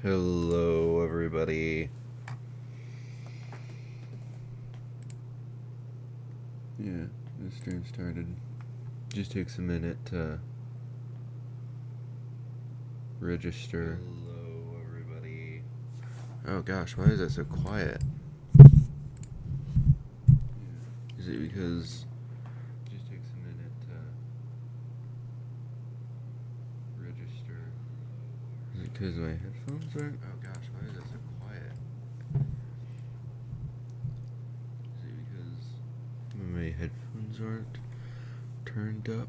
Hello, everybody. Yeah, the stream started. Just takes a minute to register. Hello, everybody. Oh gosh, why is it so quiet? Is it because it just takes a minute to register? Is it because my headphones aren't? Oh gosh, why is it so quiet? Is it because my headphones aren't turned up?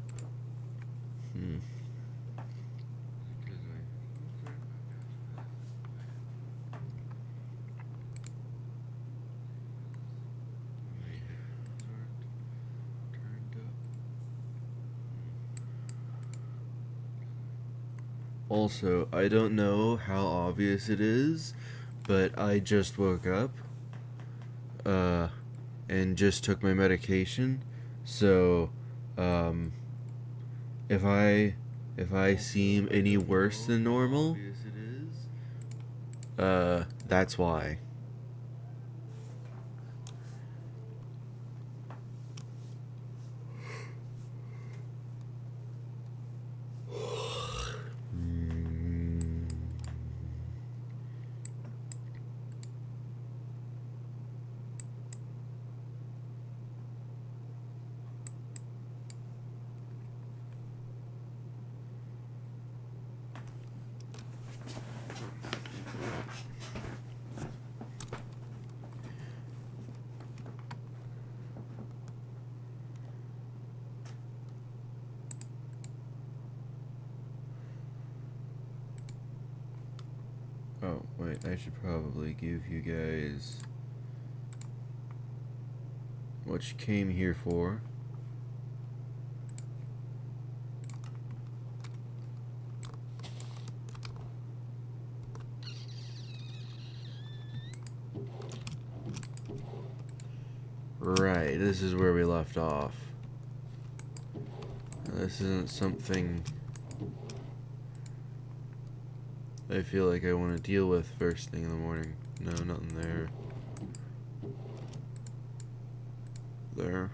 Also, I don't know how obvious it is, but I just woke up, and just took my medication, so, if I seem any worse than normal, that's why. Oh, wait, I should probably give you guys what you came here for. Right, this is where we left off. This isn't something I feel like I want to deal with first thing in the morning. No, nothing there. There.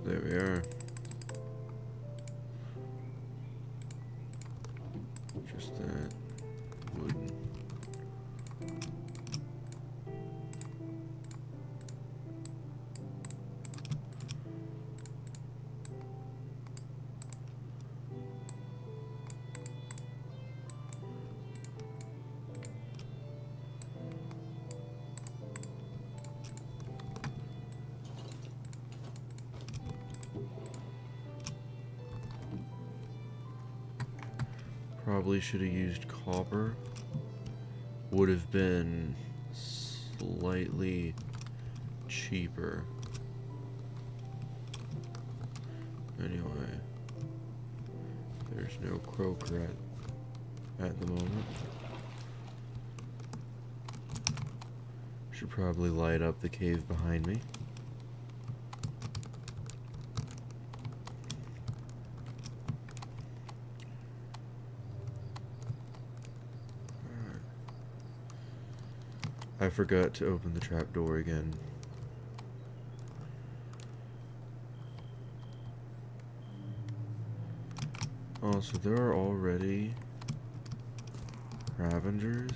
There we are. Just that wooden. Probably should have used copper. Would have been slightly cheaper. Anyway, there's no croaker at the moment. Should probably light up the cave behind me. I forgot to open the trapdoor again. Also, there are already Ravengers.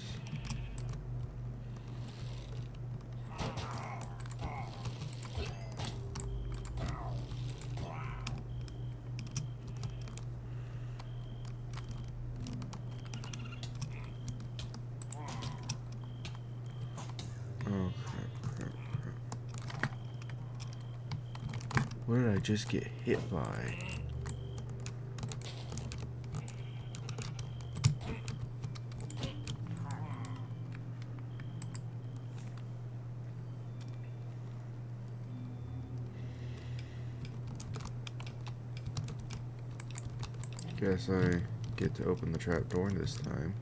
Oh, crap. What did I just get hit by? Guess I get to open the trap door this time.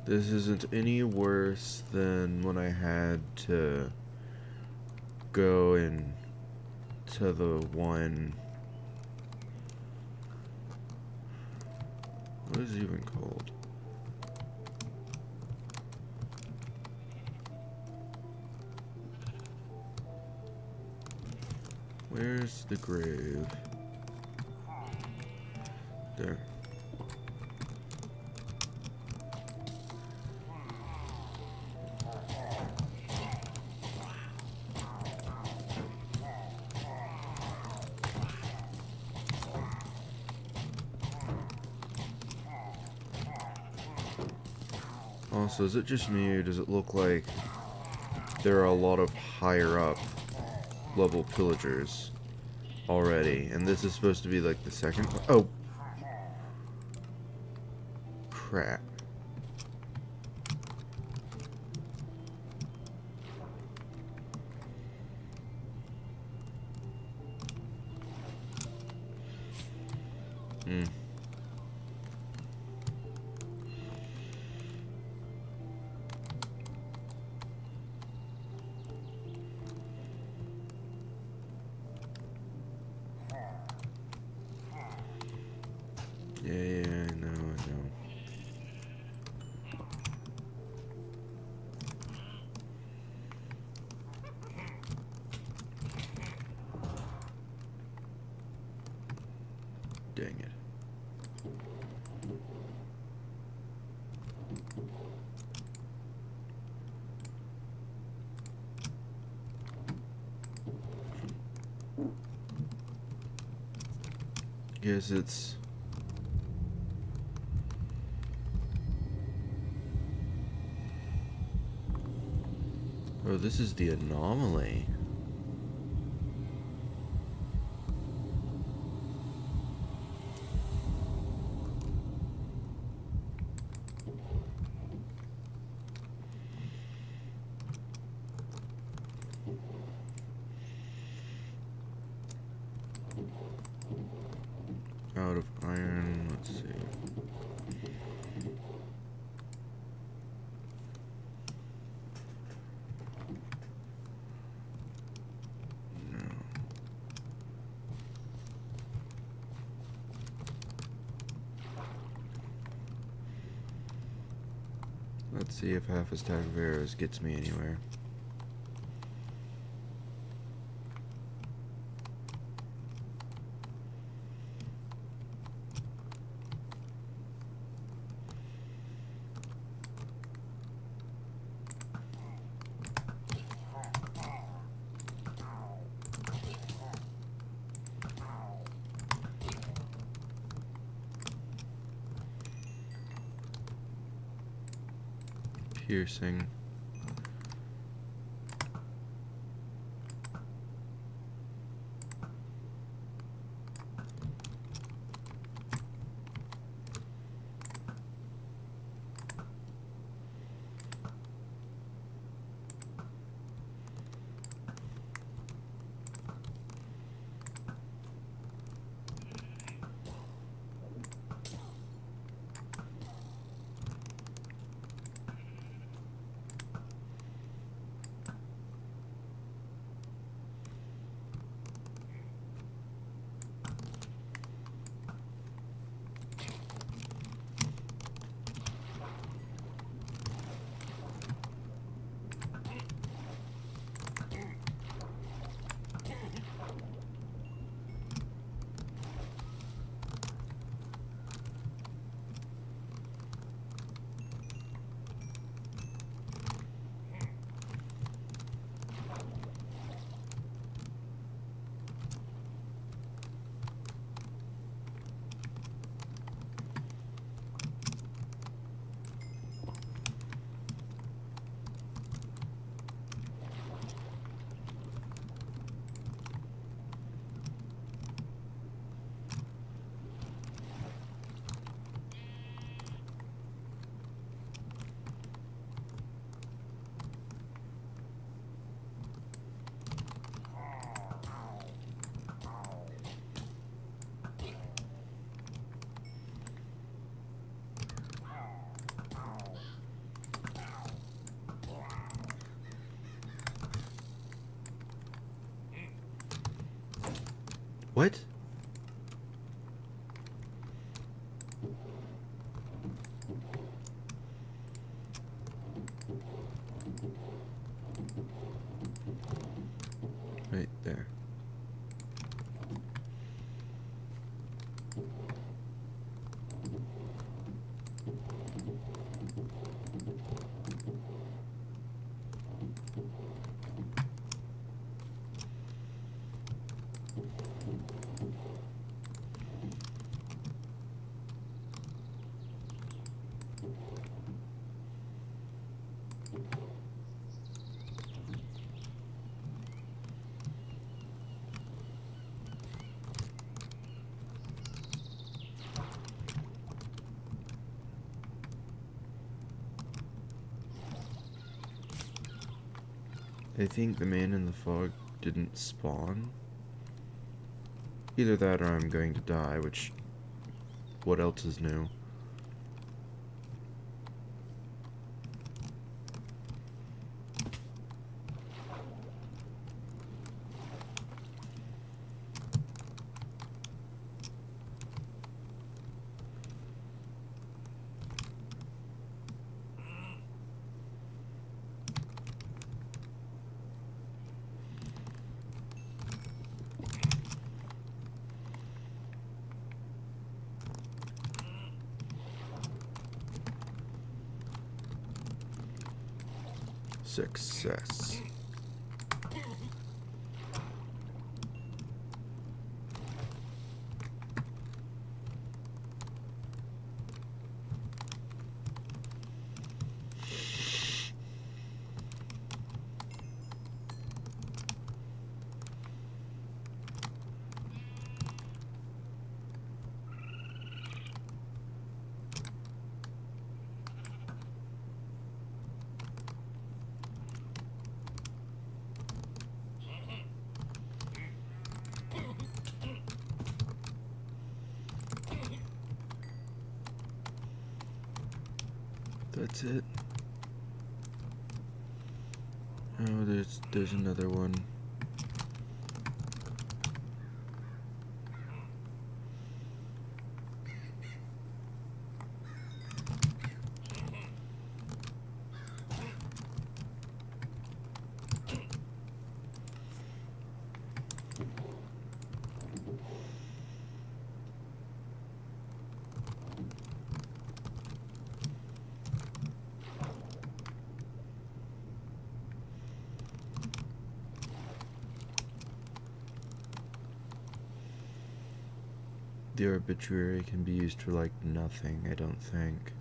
This isn't any worse than when I had to go in to the one... What is it even called? Where's the grave? There. Also, is it just me, or does it look like there are a lot of higher up level pillagers already? And this is supposed to be like the second... Oh! Crap. Hmm. Yeah, I know. Dang it. Guess it's... Oh, this is the anomaly. Out of iron, let's see. No. Let's see if half a stack of arrows gets me anywhere. Piercing. What? Right there. I think the man in the fog didn't spawn. Either that or I'm going to die, which... what else is new? Success. That's it. Oh, there's another one. The arbitrary can be used for like nothing, I don't think.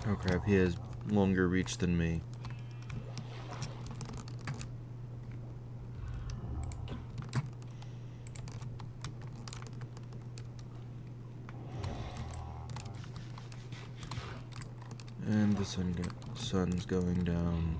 Oh crap, he has longer reach than me. And the sun's going down.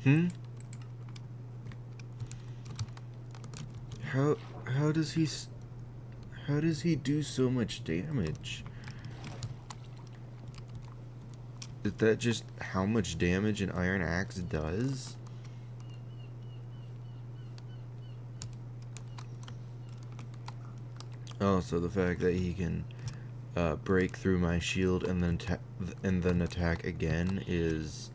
Hmm? How how does he how does he do so much damage? Is that just how much damage an iron axe does? Oh, so the fact that he can break through my shield and then attack again is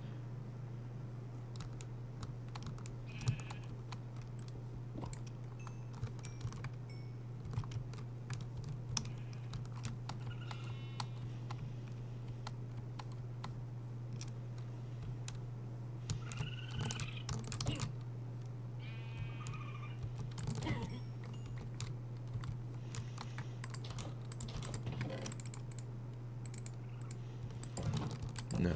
no.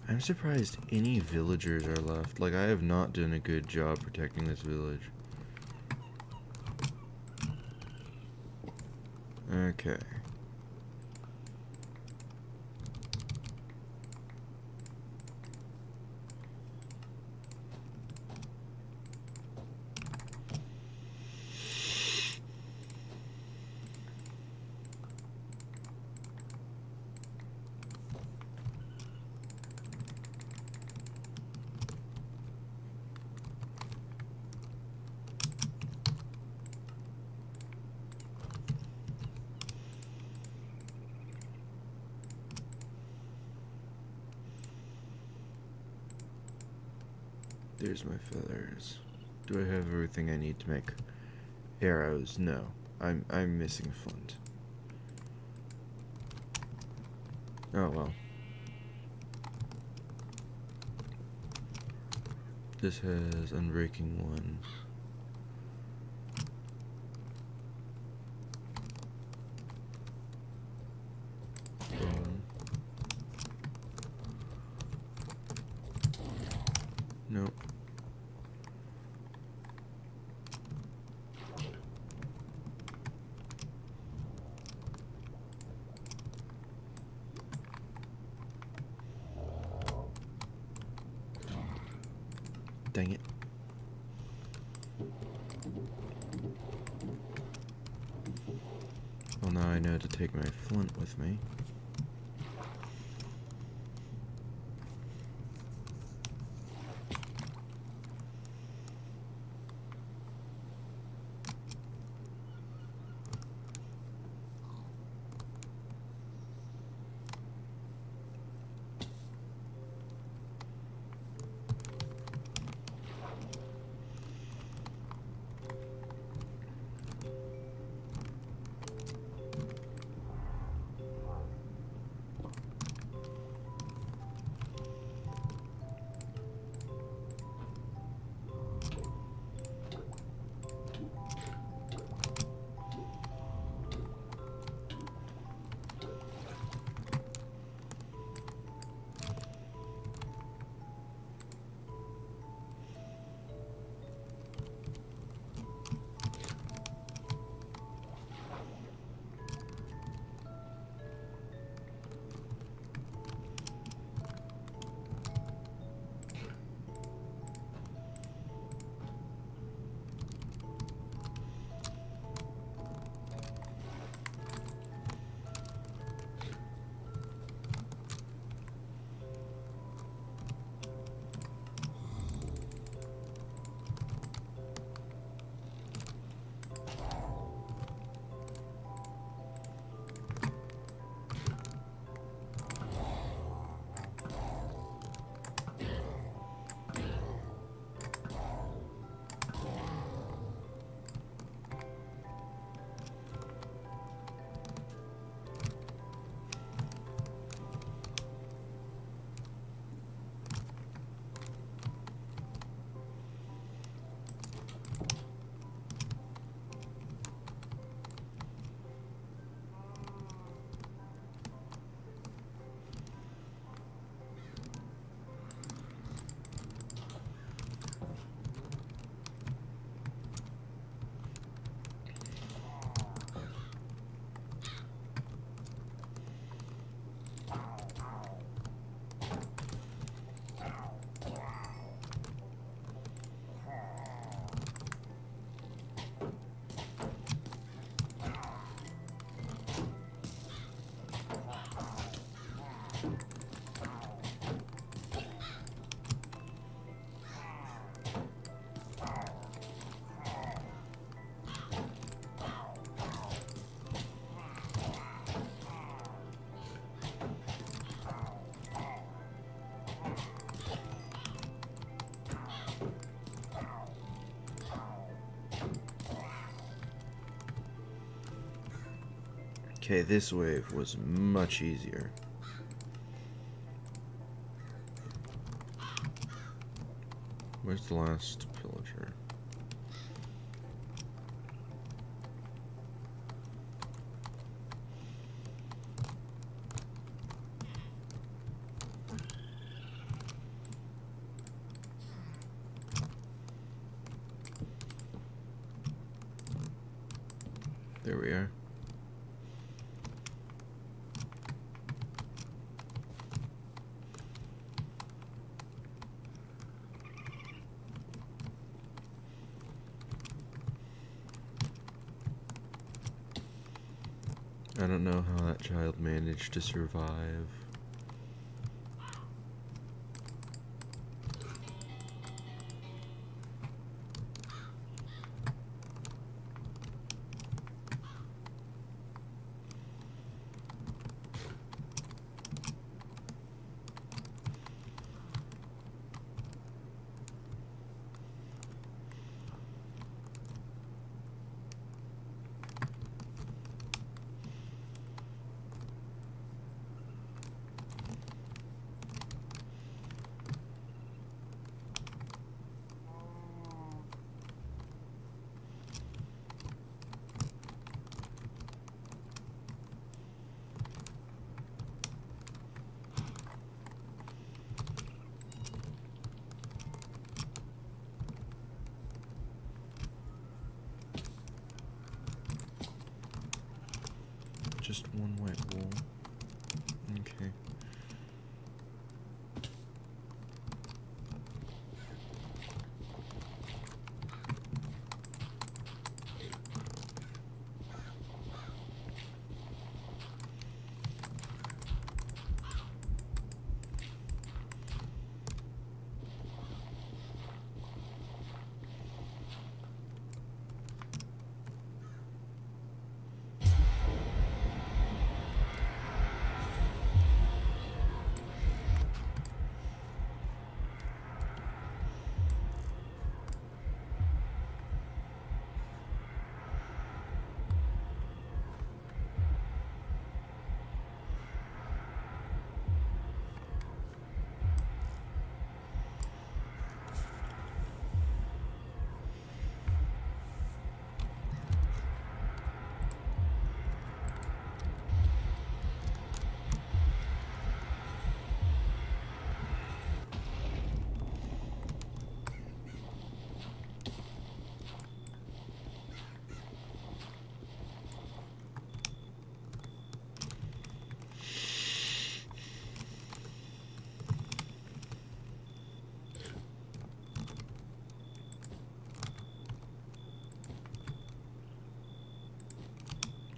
I'm surprised any villagers are left. Like, I have not done a good job protecting this village. Okay. There's my feathers. Do I have everything I need to make arrows? No. I'm missing flint. Oh well. This has unbreaking 1. Boom. Nope. Dang it. Well, now I know to take my flint with me. Okay, this wave was much easier. Where's the last pillager? There we are. I don't know how that child managed to survive. Just one white wool. Okay.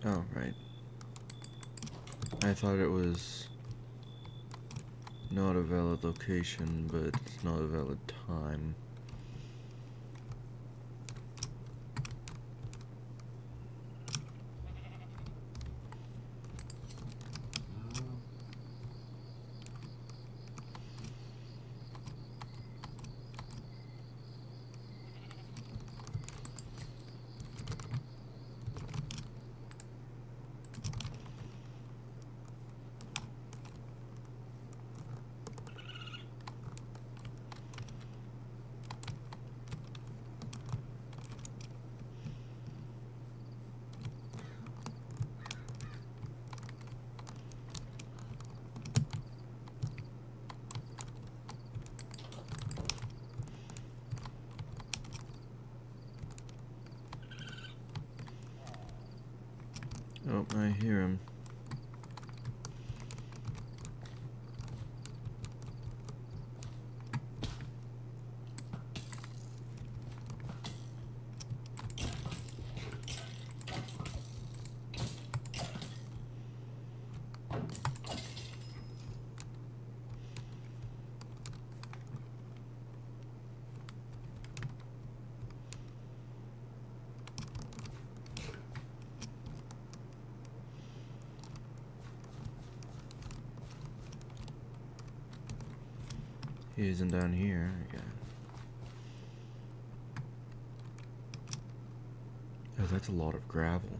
Oh, right. I thought it was not a valid location, but it's not a valid time. Oh, I hear him. He isn't down here. Yeah. Oh, that's a lot of gravel.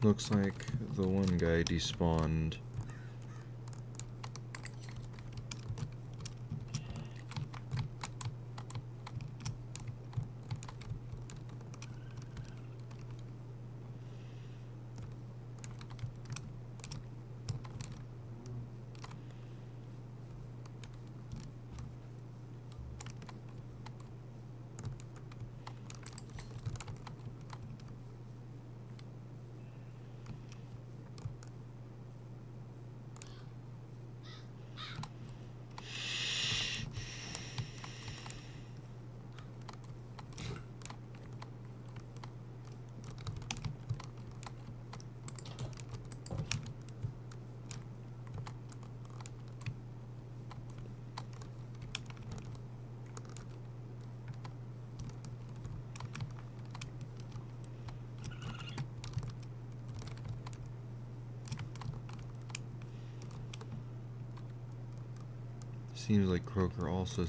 Looks like the one guy despawned. Seems like Croaker also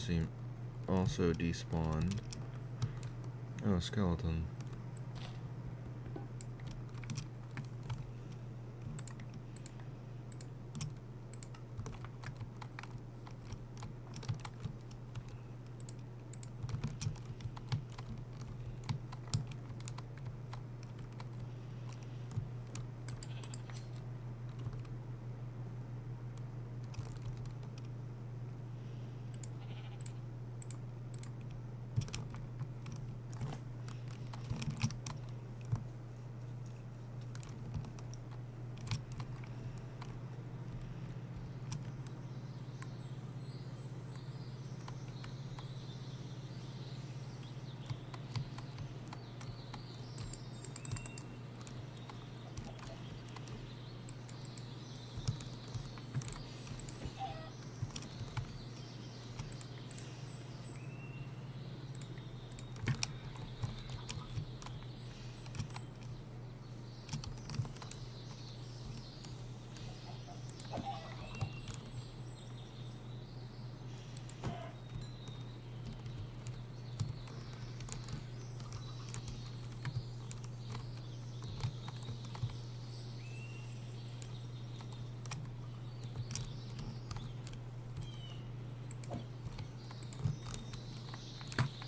despawned. Oh, skeleton.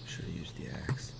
Should have used the axe.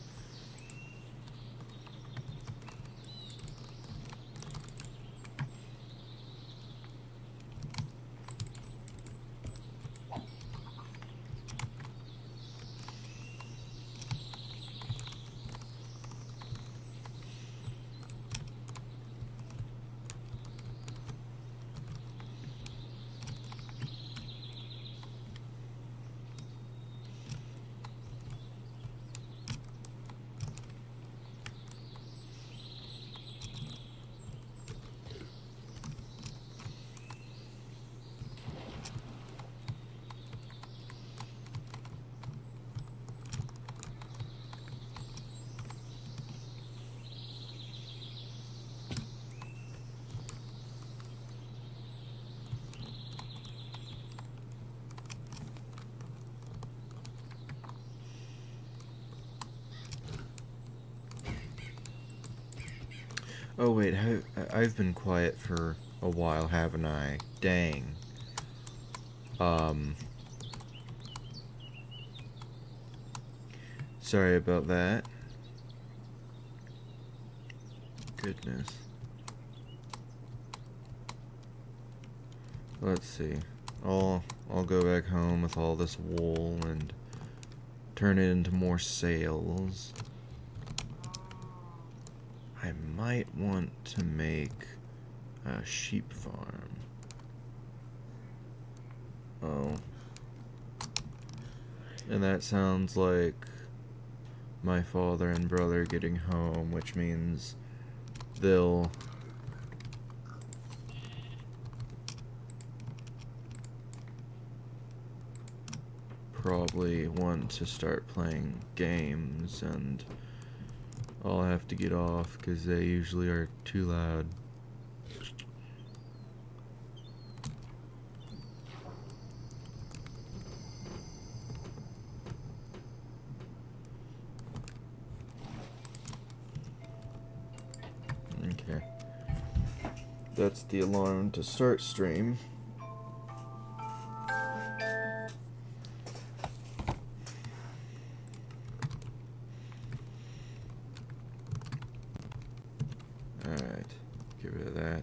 Oh wait, I've been quiet for a while, haven't I? Dang. Sorry about that. Goodness. Let's see. I'll go back home with all this wool and turn it into more sails. I might want to make a sheep farm. Oh. And that sounds like my father and brother getting home, which means they'll probably want to start playing games, and I'll have to get off because they usually are too loud. Okay. That's the alarm to start stream. Alright, get rid of that.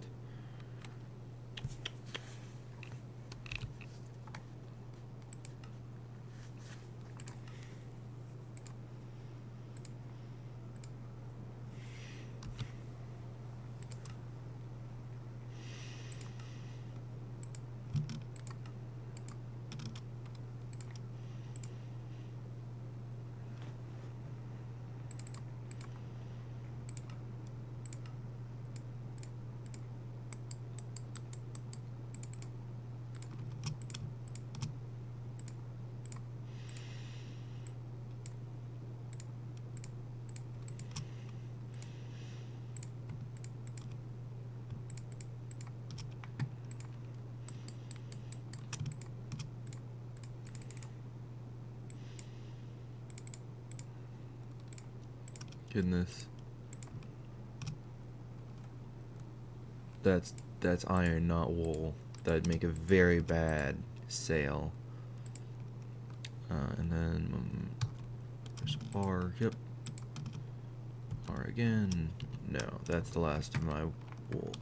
Goodness. That's iron, not wool. That'd make a very bad sail. And then there's R. Yep. R again. No, that's the last of my wool.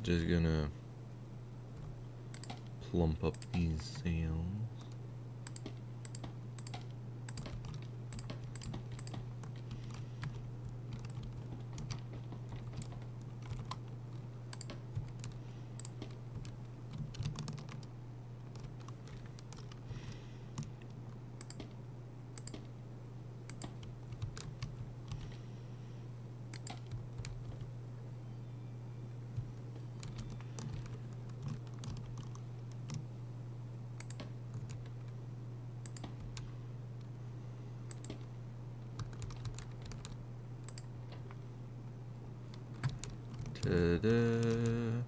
Just gonna plump up these sails. Ta-da.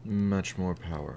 Much more power.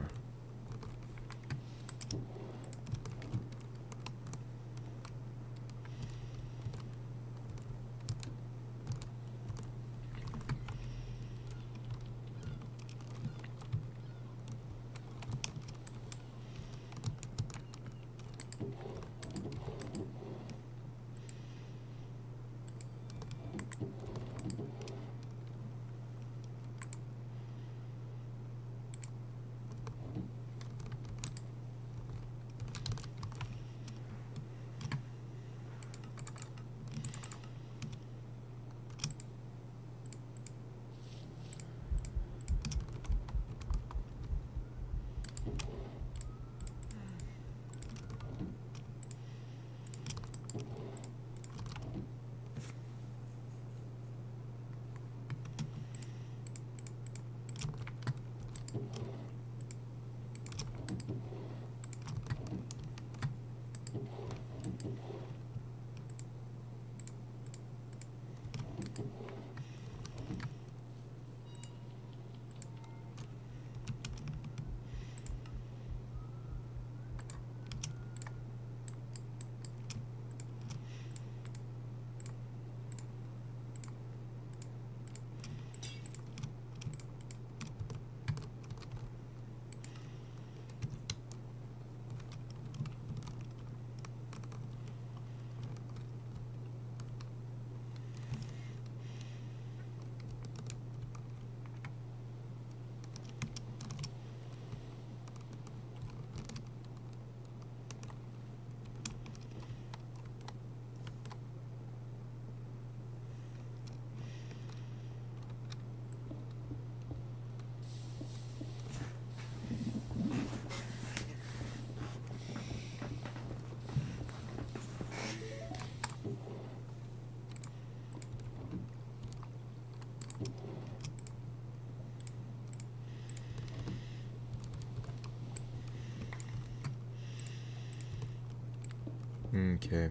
Okay.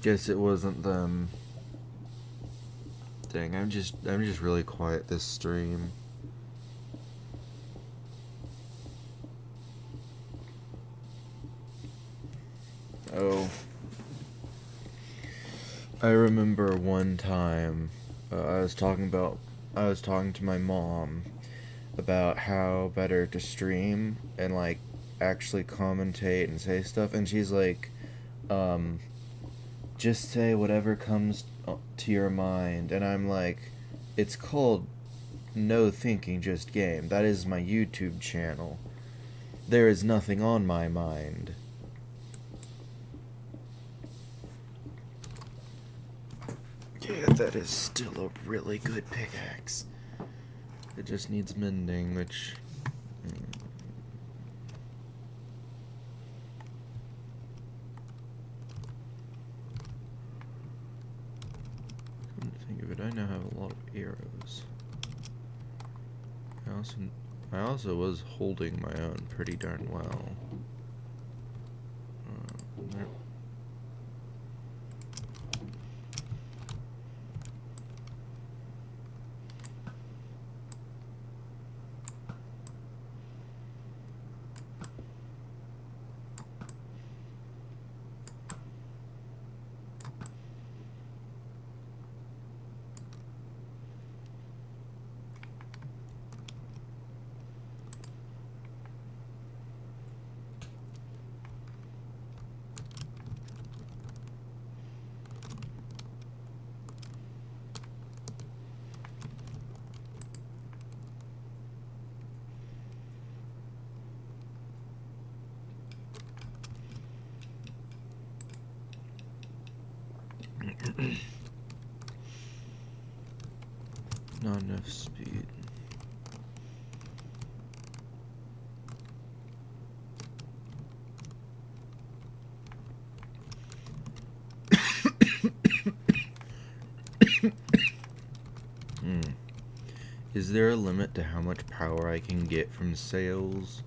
Guess it wasn't them. Dang, I'm just really quiet this stream. Oh. I remember one time I was talking to my mom about how better to stream and like actually commentate and say stuff, and she's like, just say whatever comes to your mind. And I'm like, it's called No Thinking Just Game. That is my YouTube channel. There is nothing on my mind. Yeah, that is still a really good pickaxe. It just needs mending, which... Come to think of it, I now have a lot of arrows. I also was holding my own pretty darn well. There. Not enough speed. Is there a limit to how much power I can get from sales?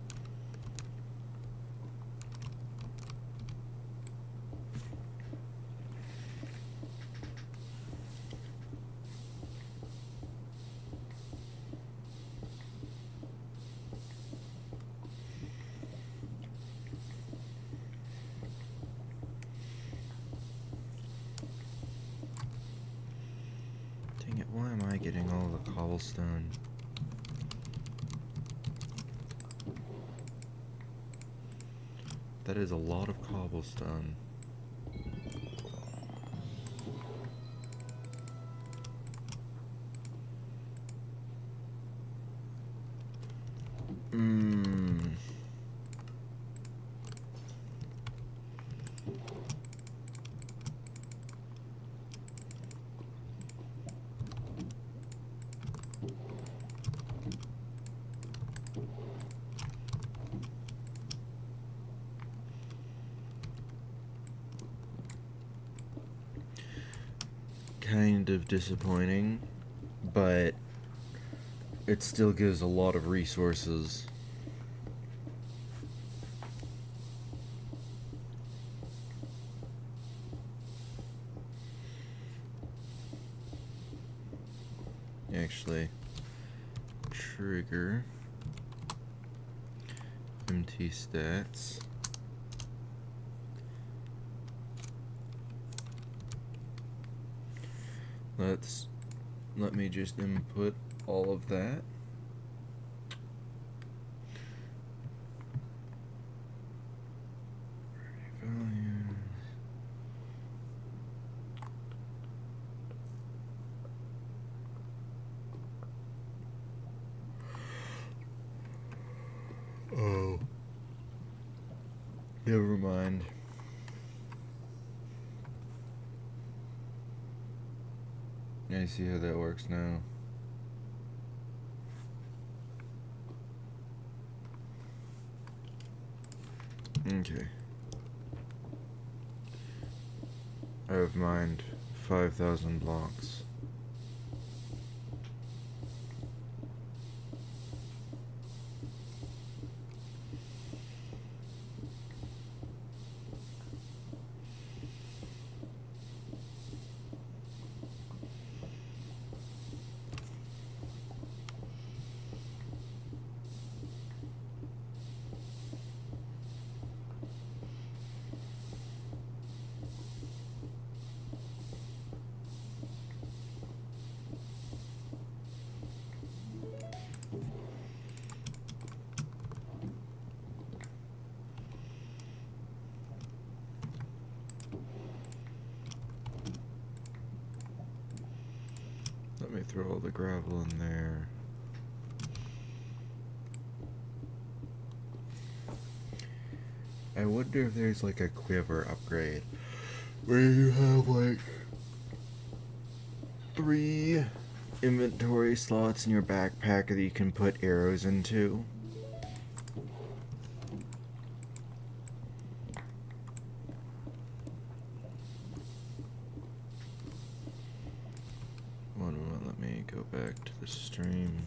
Dang it, why am I getting all the cobblestone? That is a lot of cobblestone. Kind of disappointing, but it still gives a lot of resources. Actually, trigger MT stats. Let me just input all of that. Oh. Never mind. I see how that works now. Okay. I have mined 5,000 blocks. Let me throw all the gravel in there. I wonder if there's like a quiver upgrade where you have like 3 inventory slots in your backpack that you can put arrows into. One moment, let me go back to the stream.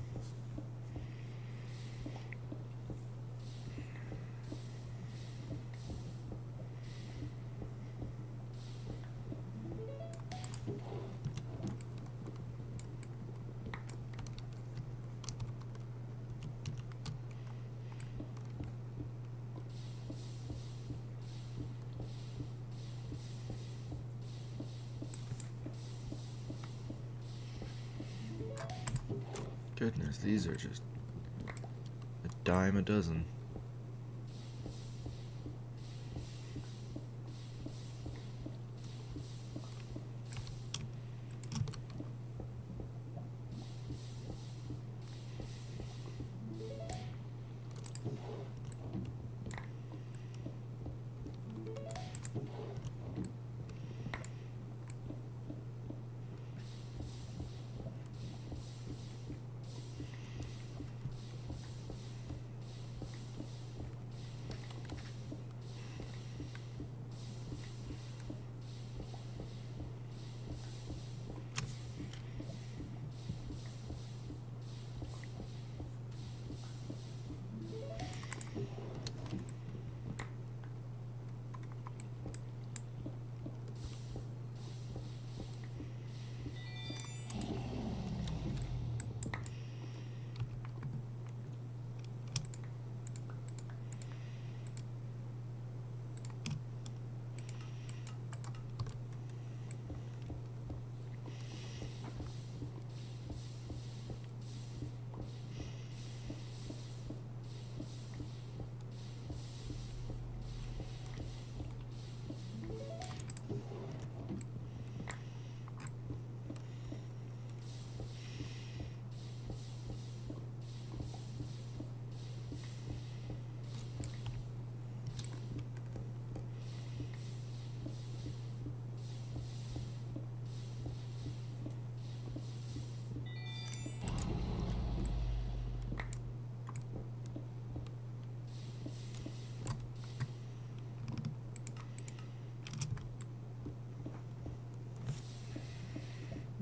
Goodness, these are just a dime a dozen.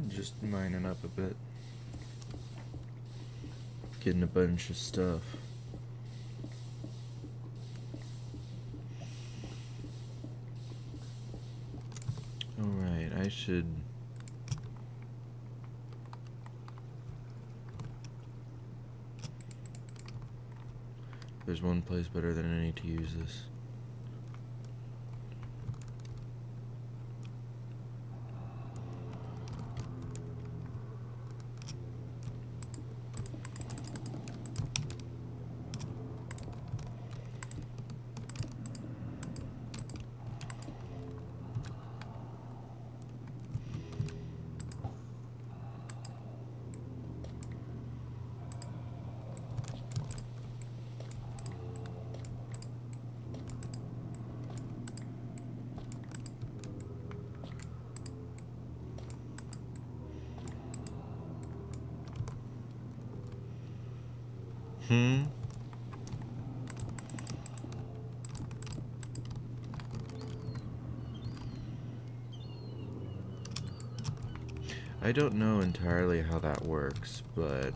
Just mining up a bit. Getting a bunch of stuff. Alright, I should... There's one place better than any to use this. I don't know entirely how that works, but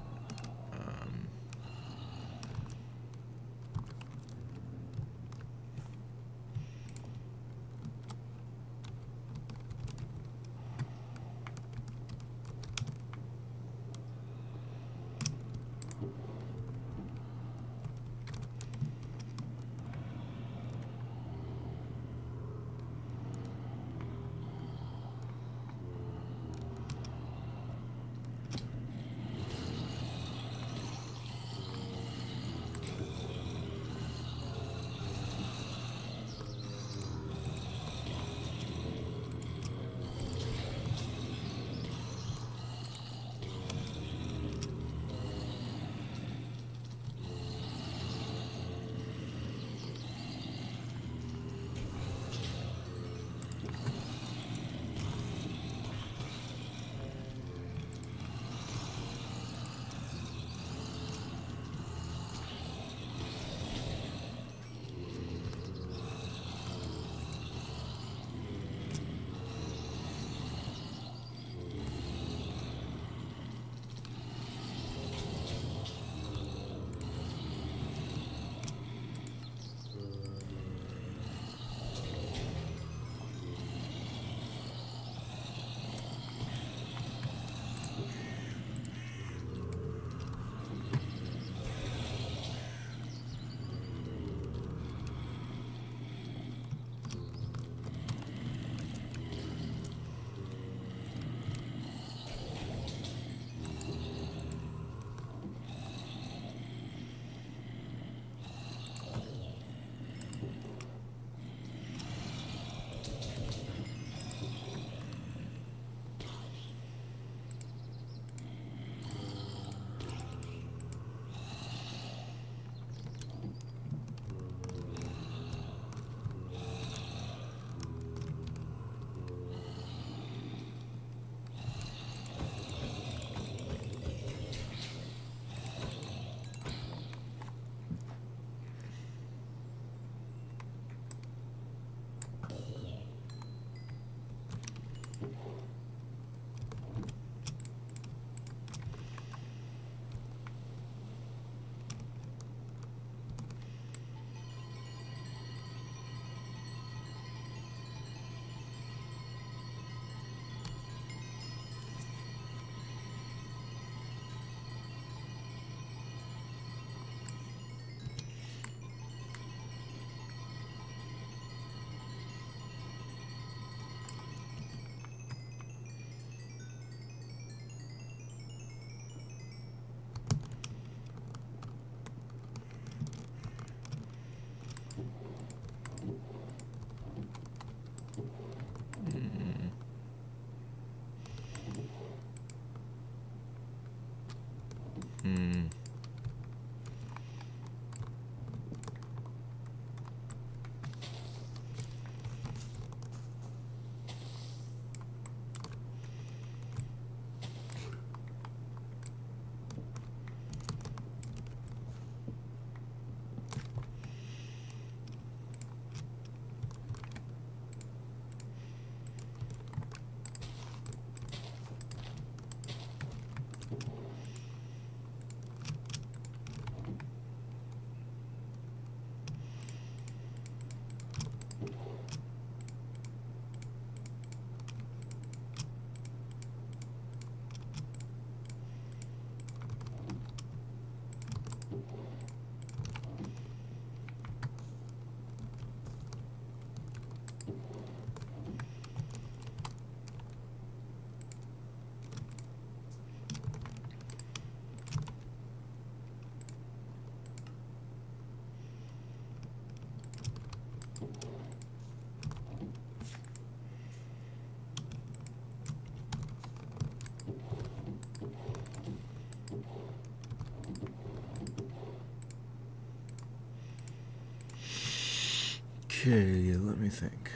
Okay, let me think.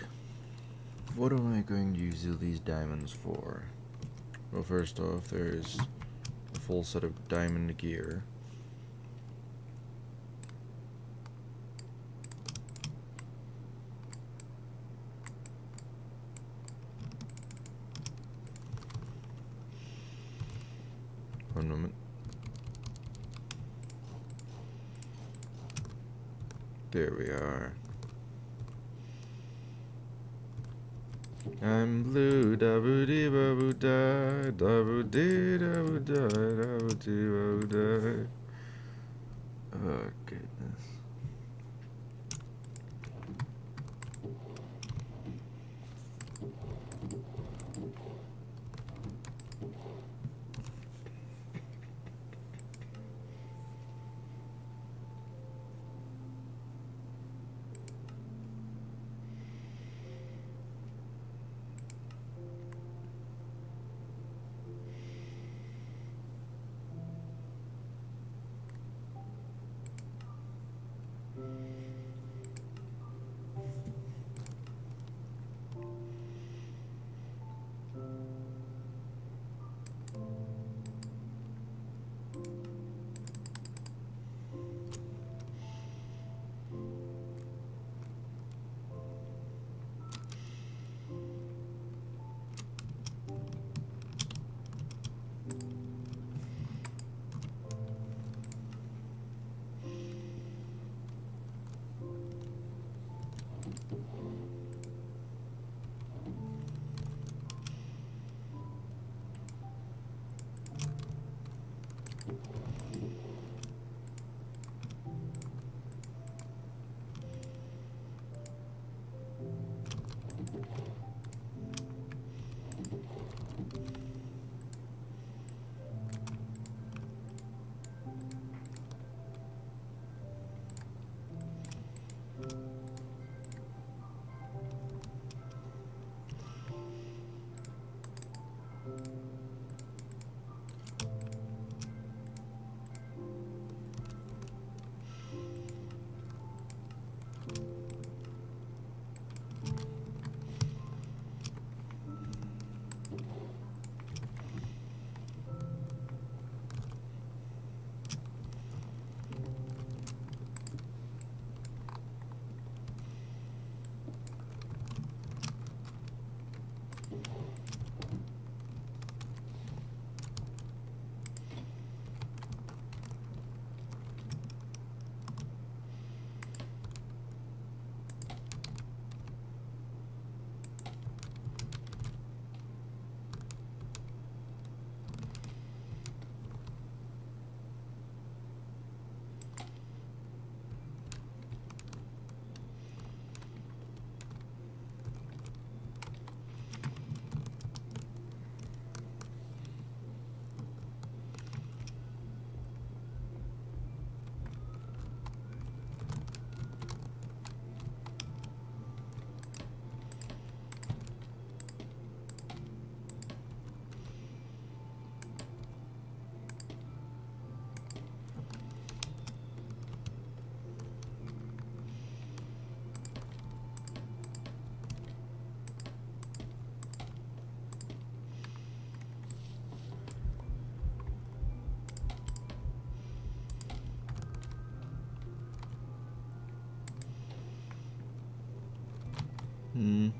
What am I going to use these diamonds for? Well, first off, there's a full set of diamond gear. One moment. There we are. I'm blue, da boo dee ba boo da, da boo dee da boo da, da boo dee ba boo da. Oh, goodness.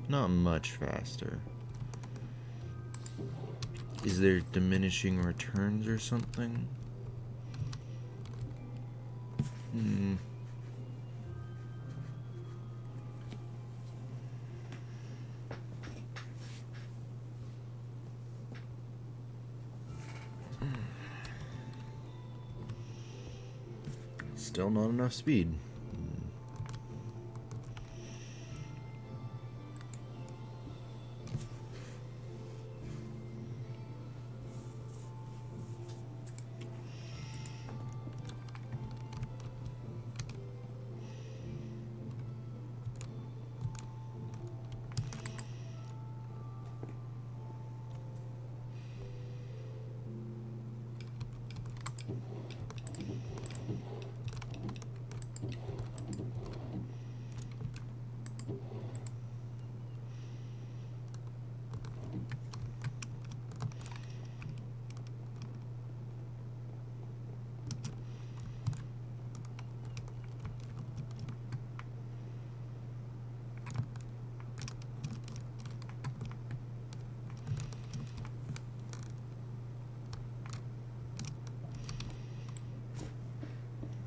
Not much faster. Is there diminishing returns or something? Still not enough speed.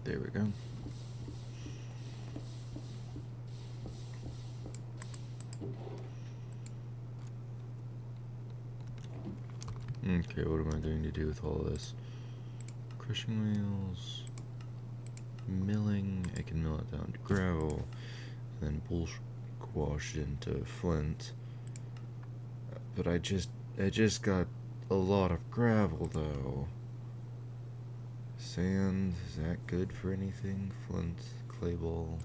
There we go. Okay, what am I going to do with all this? Crushing wheels, milling, I can mill it down to gravel, and then bull squash into flint. But I just got a lot of gravel though. Sand, is that good for anything? Flint, clay ball.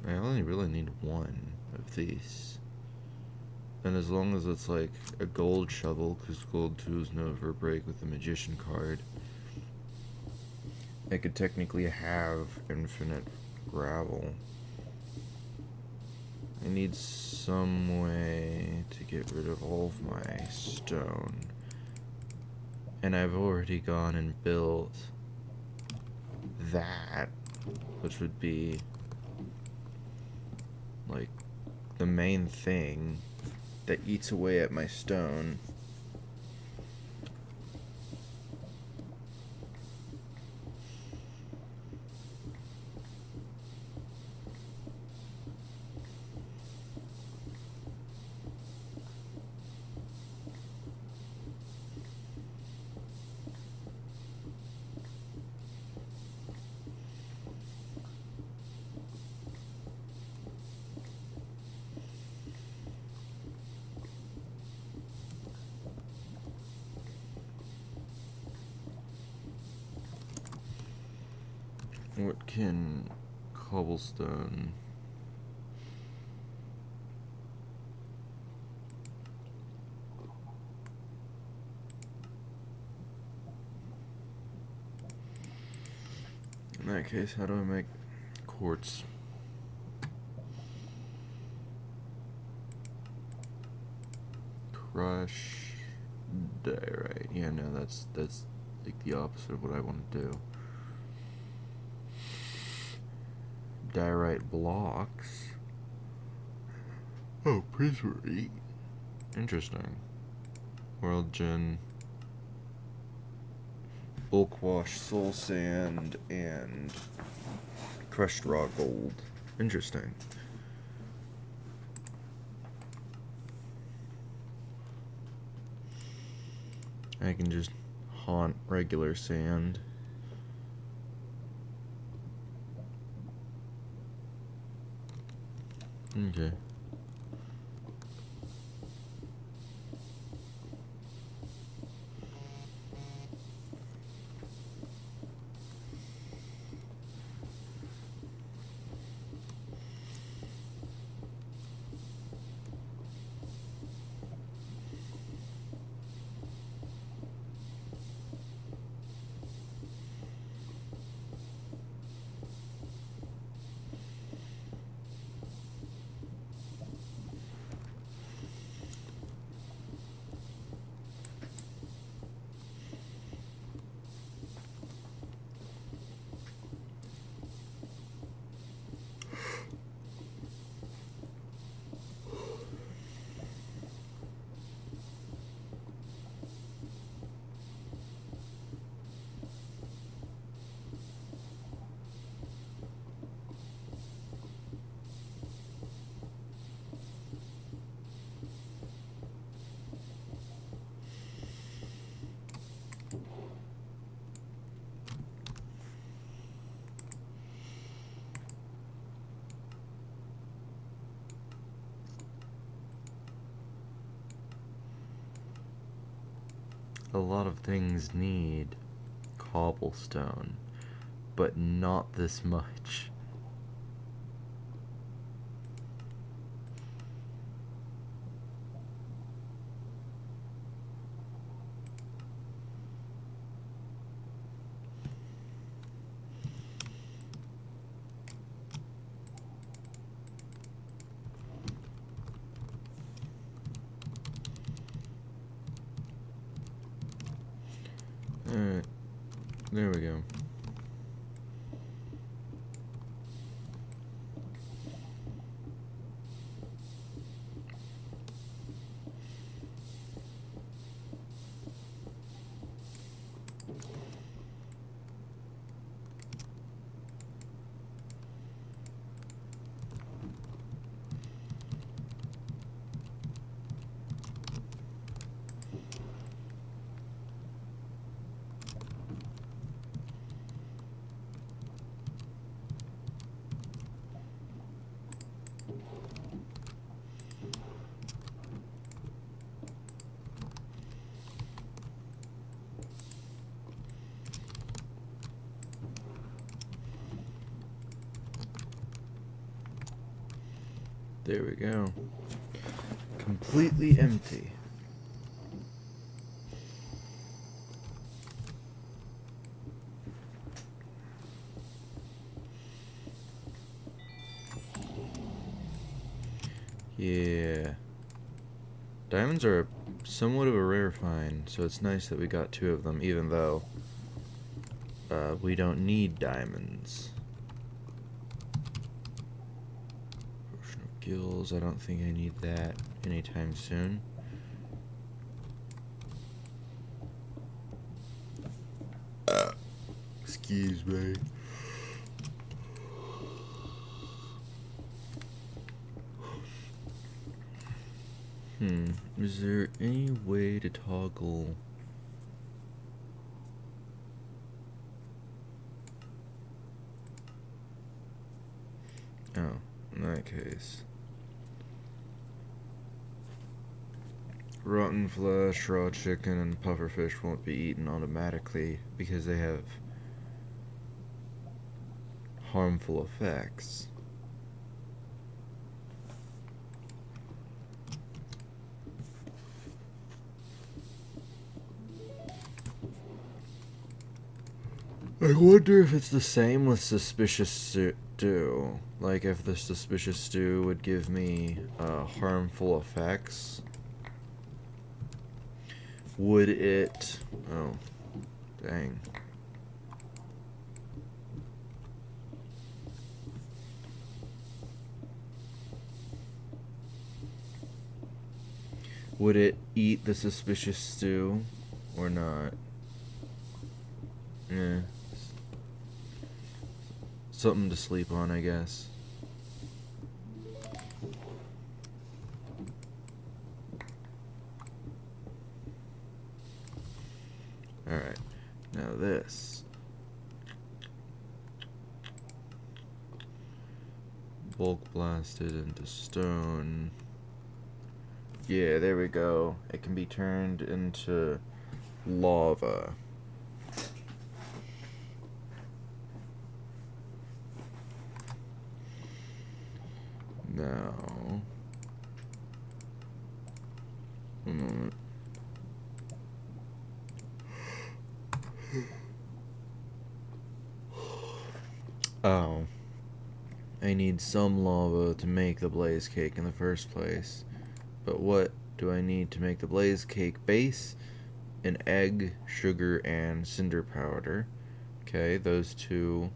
I only really need one of these. And as long as it's like a gold shovel, because gold tools never break with the magician card, I could technically have infinite gravel. I need some way to get rid of all of my stone. And I've already gone and built that, which would be like the main thing that eats away at my stone. What can cobblestone... In that case, how do I make quartz? Crush diorite. Yeah, no, that's like the opposite of what I want to do. Diorite blocks. Oh, prismarine. Interesting. World Gin. Bulk wash, soul sand, and crushed raw gold. Interesting. I can just haunt regular sand. Okay. A lot of things need cobblestone, but not this much. Alright, there we go. There we go. Completely empty. Yeah. Diamonds are somewhat of a rare find, so it's nice that we got 2 of them, even though we don't need diamonds. Potion of Gills, I don't think I need that anytime soon. Excuse me. Is there any way to toggle? Oh, in that case. Rotten flesh, raw chicken, and pufferfish won't be eaten automatically because they have harmful effects. I wonder if it's the same with suspicious stew. Like if the suspicious stew would give me harmful effects. Would it... Oh, dang. Would it eat the suspicious stew or not? Yeah. Something to sleep on, I guess. Alright. Now this. Bulk blasted into stone. Yeah, there we go. It can be turned into lava. Now, a moment. Oh, I need some lava to make the blaze cake in the first place. But what do I need to make the blaze cake base? An egg, sugar, and cinder powder. Okay, those 2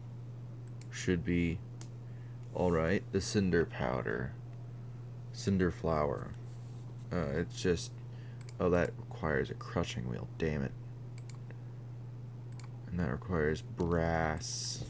should be alright. The cinder powder. Cinder flour. It's just... Oh, that requires a crushing wheel. Damn it. And that requires brass.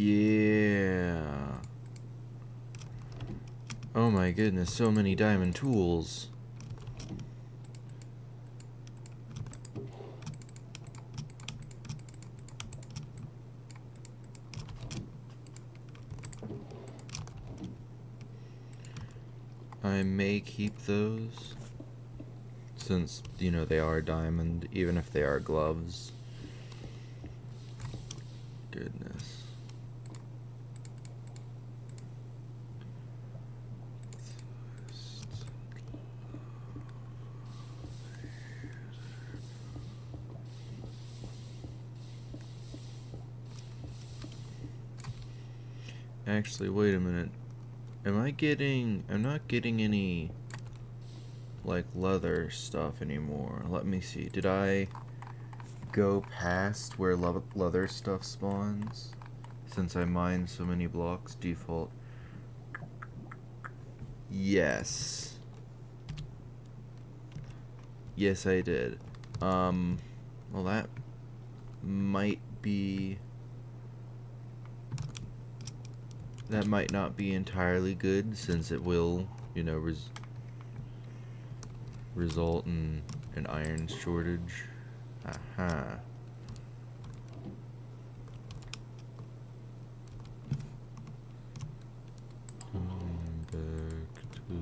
Yeah. Oh my goodness, so many diamond tools. I may keep those, since, you know, they are diamond, even if they are gloves. Goodness. Actually, wait a minute. I'm not getting any, like, leather stuff anymore. Let me see. Did I go past where leather stuff spawns? Since I mined so many blocks, default. Yes. Yes, I did. Well, that might be... That might not be entirely good, since it will, you know, result in an iron shortage. Aha. Back to the...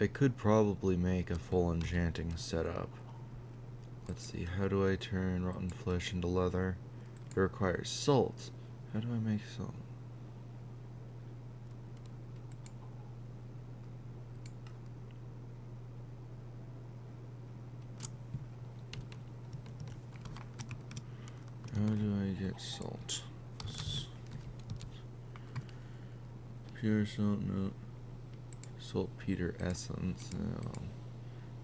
I could probably make a full enchanting setup. Let's see, how do I turn rotten flesh into leather? It requires salt. How do I make salt? How do I get salt? Pure salt, no. Saltpeter essence.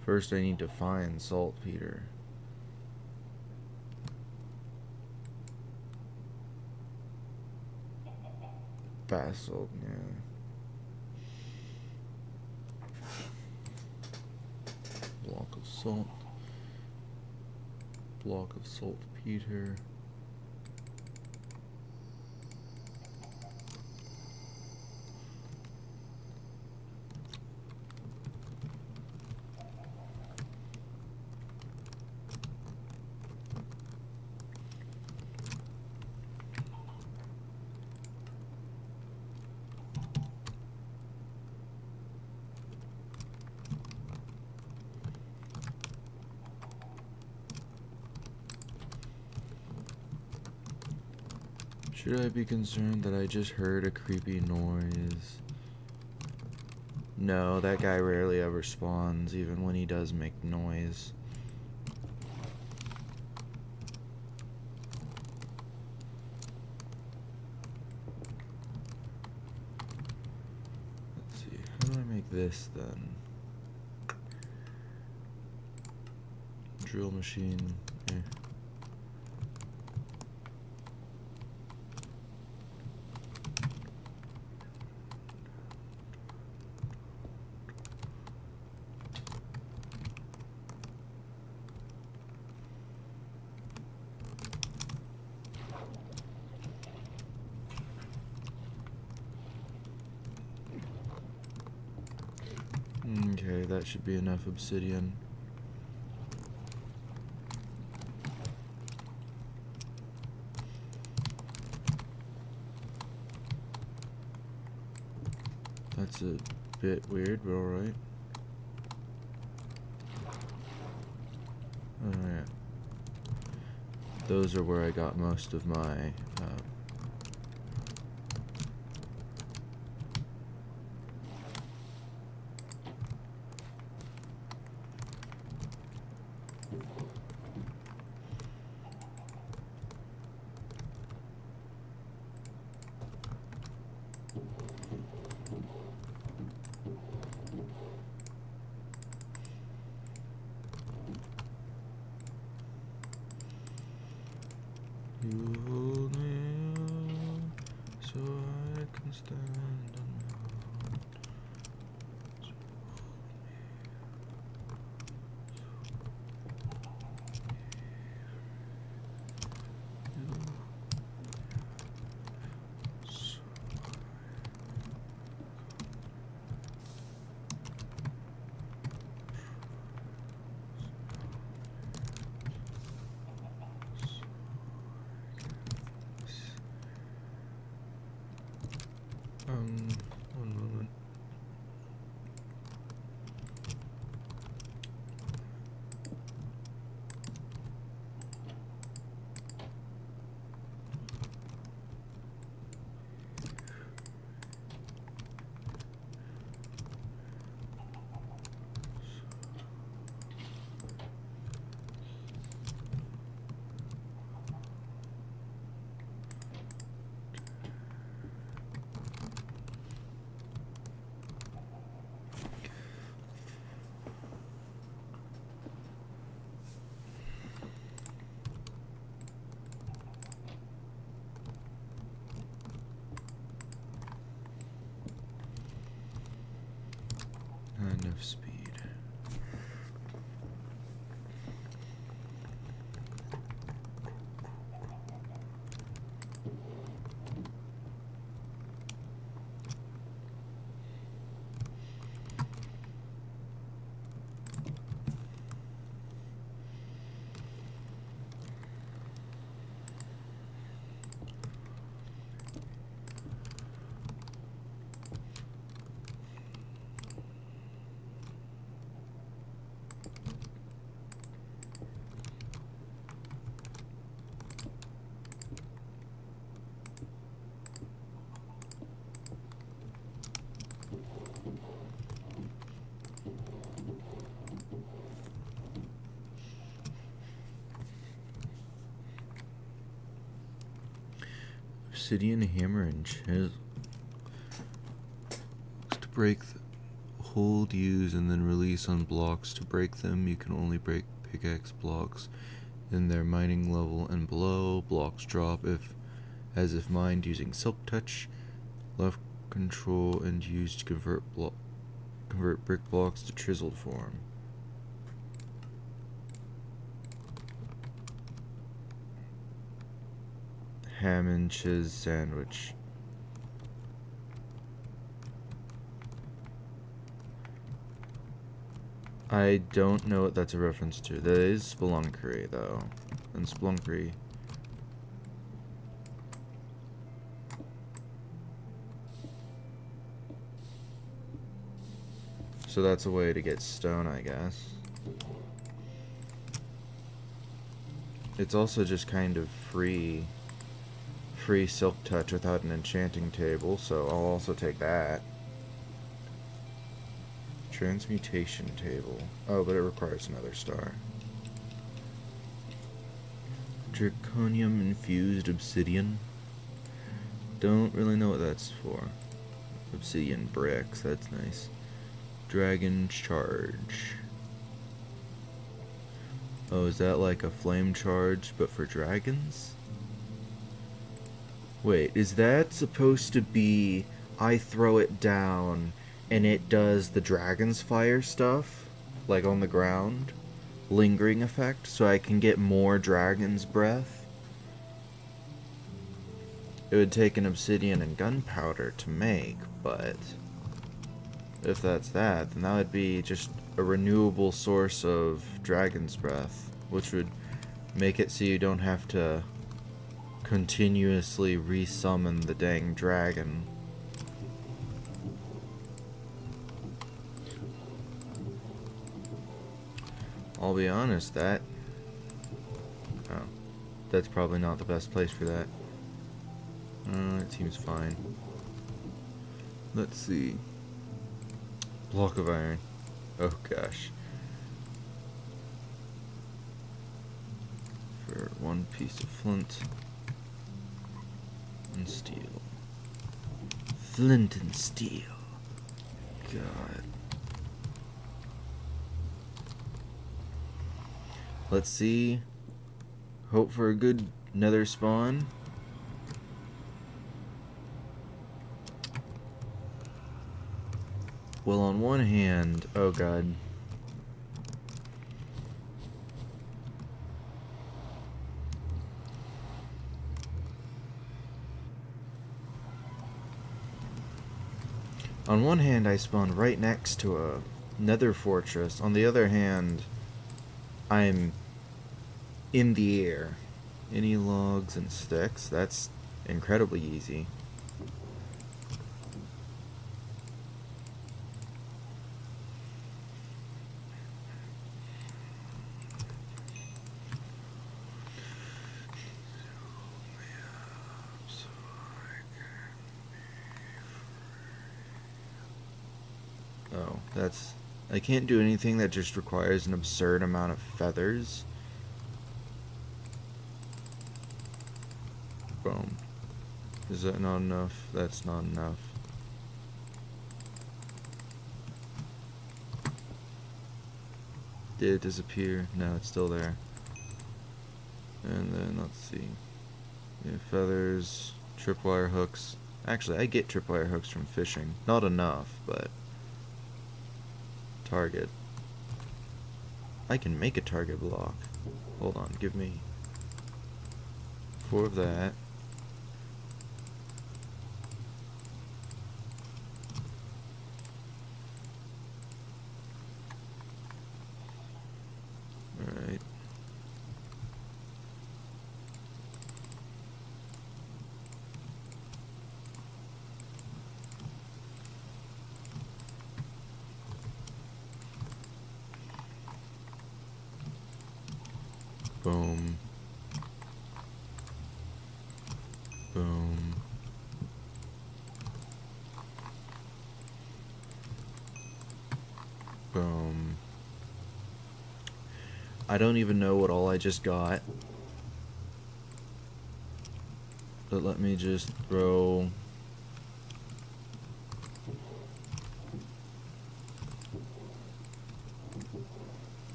First I need to find saltpeter. Basalt, yeah. Block of salt. Block of saltpeter. Should I be concerned that I just heard a creepy noise? No, that guy rarely ever spawns, even when he does make noise. Let's see, how do I make this then? Drill machine, eh. Okay, that should be enough obsidian. That's a bit weird, but alright. Oh yeah. Those are where I got most of my You hold me so I can stand alone. One moment. Enough speed. Obsidian hammer and chisel. To break, hold, use, and then release on blocks. To break them, you can only break pickaxe blocks in their mining level and below. Blocks drop as if mined using silk touch. Left control and use to convert brick blocks to chiseled form. Ham and cheese sandwich. I don't know what that's a reference to. That is Spelunkery, though. And Spelunkery. So that's a way to get stone, I guess. It's also just kind of free silk touch without an enchanting table, so I'll also take that. Transmutation table. Oh, but it requires another star. Draconium infused obsidian. Don't really know what that's for. Obsidian bricks, that's nice. Dragon charge. Oh, is that like a flame charge but for dragons? Wait, is that supposed to be I throw it down and it does the dragon's fire stuff? Like on the ground? Lingering effect, so I can get more dragon's breath? It would take an obsidian and gunpowder to make, but if that's that, then that would be just a renewable source of dragon's breath, which would make it so you don't have to continuously resummon the dang dragon. I'll be honest, that's probably not the best place for that. It seems fine. Let's see. Block of iron. Oh gosh. For one piece of flint and steel. Flint and steel. God. Let's see. Hope for a good Nether spawn. Well, on one hand, oh god. On one hand, I spawned right next to a nether fortress. On the other hand, I'm in the air. Any logs and sticks? That's incredibly easy. Oh, that's... I can't do anything that just requires an absurd amount of feathers. Boom. Is that not enough? That's not enough. Did it disappear? No, it's still there. And then, let's see. Yeah, feathers, tripwire hooks. Actually, I get tripwire hooks from fishing. Not enough, but... Target. I can make a target block. Hold on, give me 4 of that. Alright. Boom. Boom. Boom. I don't even know what all I just got. But let me just throw...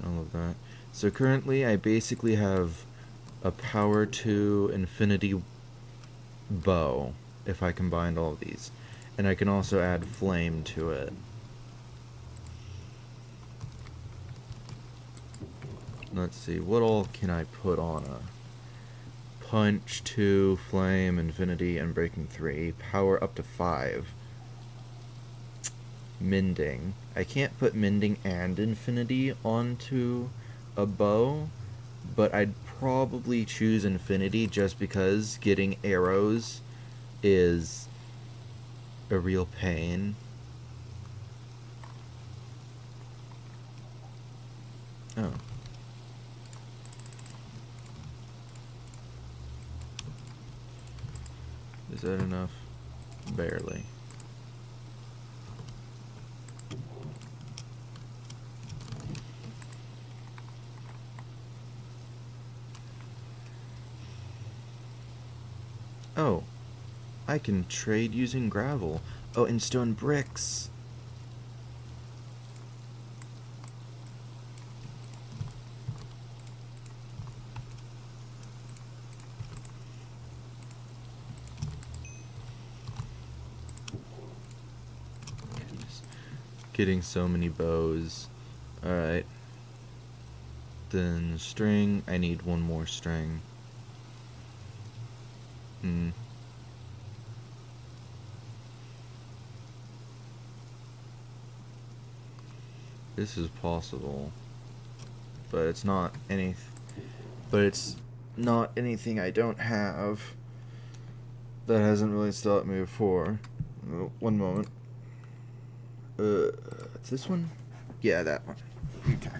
all of that. So currently I basically have a power 2 infinity bow if I combined all of these. And I can also add flame to it. Let's see, what all can I put on a punch 2, flame, infinity, and breaking 3, power up to 5. Mending. I can't put mending and infinity onto a bow, but I'd probably choose infinity just because getting arrows is a real pain. Oh. Is that enough? Barely. Oh, I can trade using gravel. Oh, and stone bricks. Goodness. Getting so many bows. Alright. Then string. I need one more string. This is possible, but it's not anything I don't have that hasn't really stopped me before. Oh, one moment. It's this one? Yeah, that one. Okay.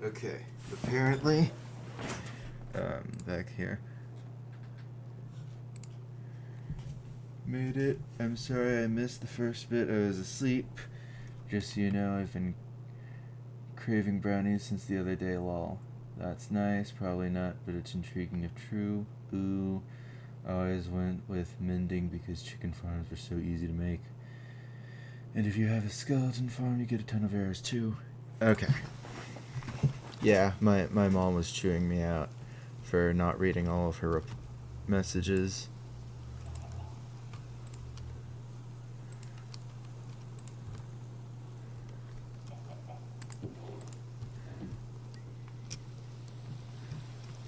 Okay, apparently, back here. Made it. I'm sorry I missed the first bit. I was asleep. Just so you know, I've been craving brownies since the other day, lol. That's nice, probably not, but it's intriguing if true. Ooh. I always went with mending because chicken farms were so easy to make. And if you have a skeleton farm, you get a ton of errors too. Okay. Yeah, my mom was chewing me out for not reading all of her messages.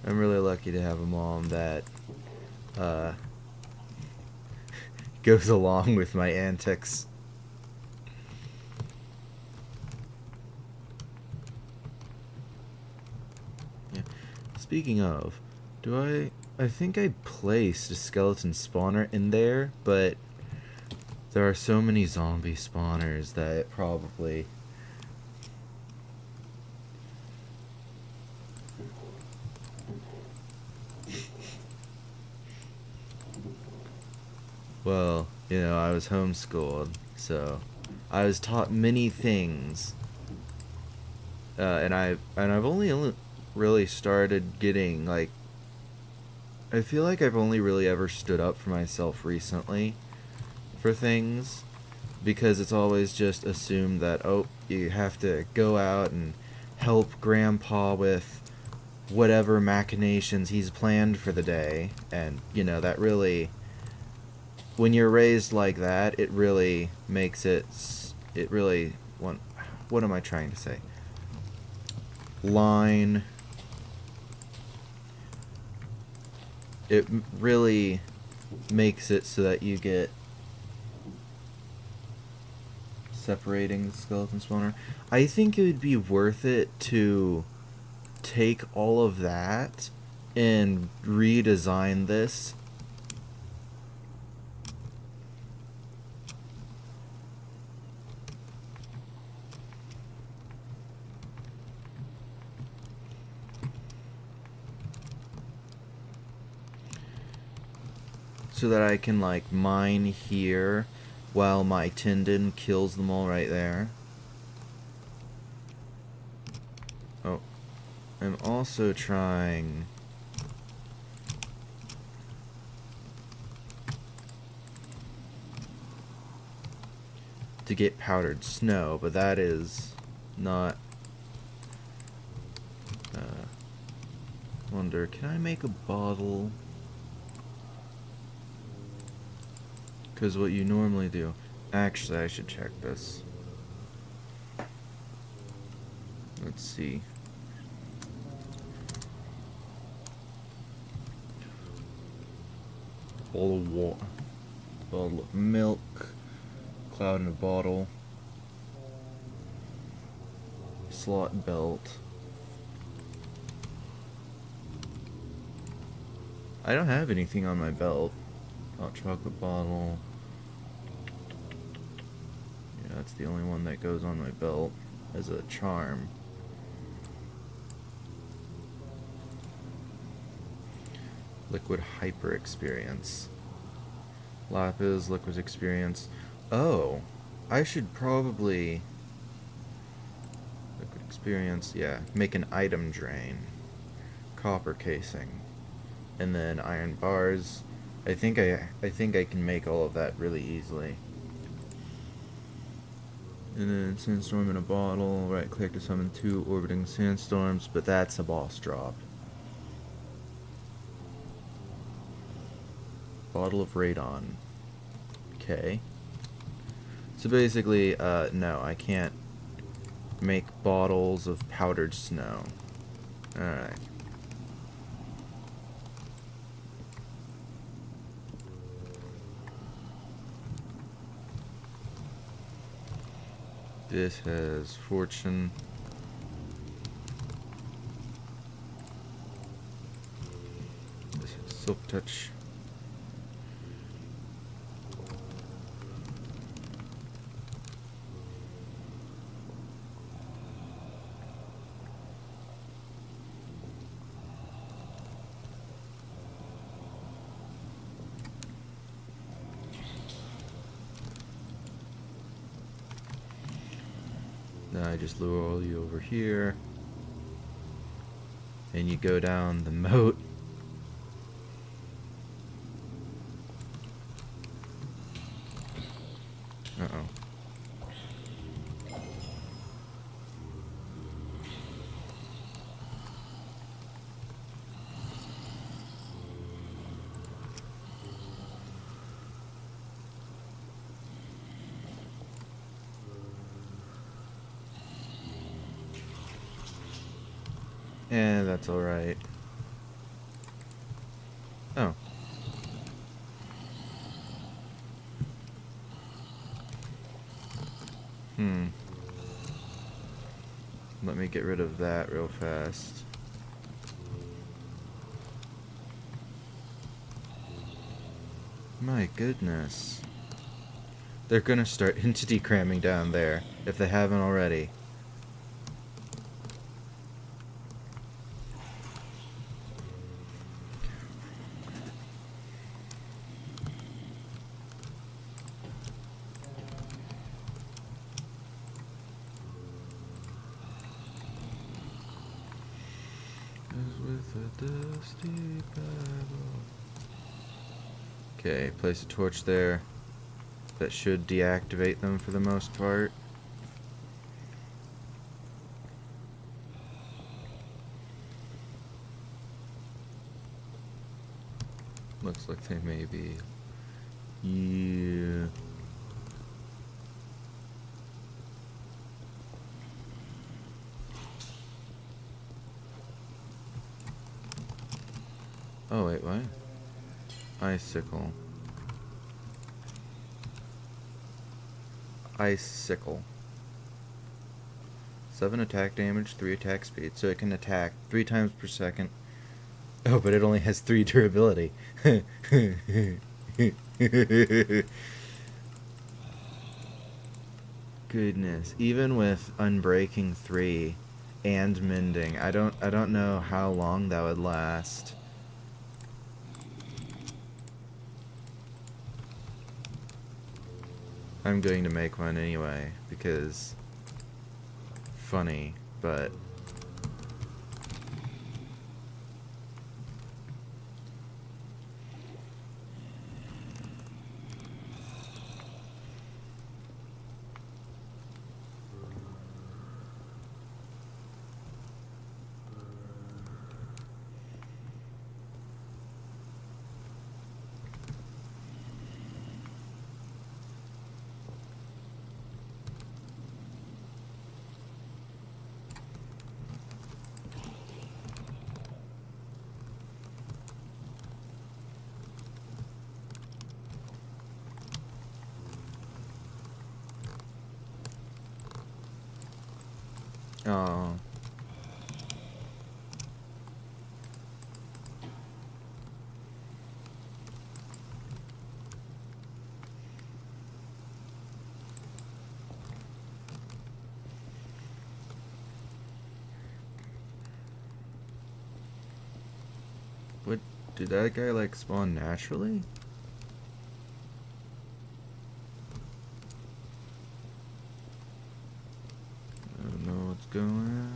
I'm really lucky to have a mom that goes along with my antics. Yeah. Speaking of, I think I placed a skeleton spawner in there, but there are so many zombie spawners that it probably... Well, you know, I was homeschooled, so I was taught many things, and I've only really started getting like, I feel like I've only really ever stood up for myself recently for things, because it's always just assumed that, oh, you have to go out and help Grandpa with whatever machinations he's planned for the day, and you know that really. When you're raised like that, it really makes it really, what am I trying to say? It really makes it so that you get separating the skeleton spawner. I think it would be worth it to take all of that and redesign this so that I can like mine here while my tendon kills them all right there. Oh, I'm also trying to get powdered snow, but that is not... wonder, can I make a bottle? Because what you normally do... Actually, I should check this. Let's see. Bowl of water. Bottle of milk. Cloud in a bottle. Slot belt. I don't have anything on my belt. Hot chocolate bottle. Yeah, that's the only one that goes on my belt as a charm. Liquid hyper experience. Lapis, liquid experience. Oh, I should probably... Liquid experience, yeah. Make an item drain. Copper casing. And then iron bars. I think I can make all of that really easily. And then sandstorm in a bottle. Right click to summon 2 orbiting sandstorms, but that's a boss drop. Bottle of radon. Okay. So basically, no, I can't make bottles of powdered snow. Alright. This has fortune. This has silk touch. I just lure you over here. And you go down the moat. Uh-oh. Yeah, that's alright. Oh. Let me get rid of that real fast. My goodness. They're gonna start entity cramming down there, if they haven't already. Okay, place a torch there. That should deactivate them for the most part. Looks like they may be. Yeah. Oh, wait, what? Icicle. Icicle. 7 attack damage, 3 attack speed, so it can attack 3 times per second. Oh, but it only has 3 durability. Goodness, even with Unbreaking 3 and Mending, I don't know how long that would last. I'm going to make one anyway, because funny, but oh. What, did that guy like spawn naturally? I don't know what's going on.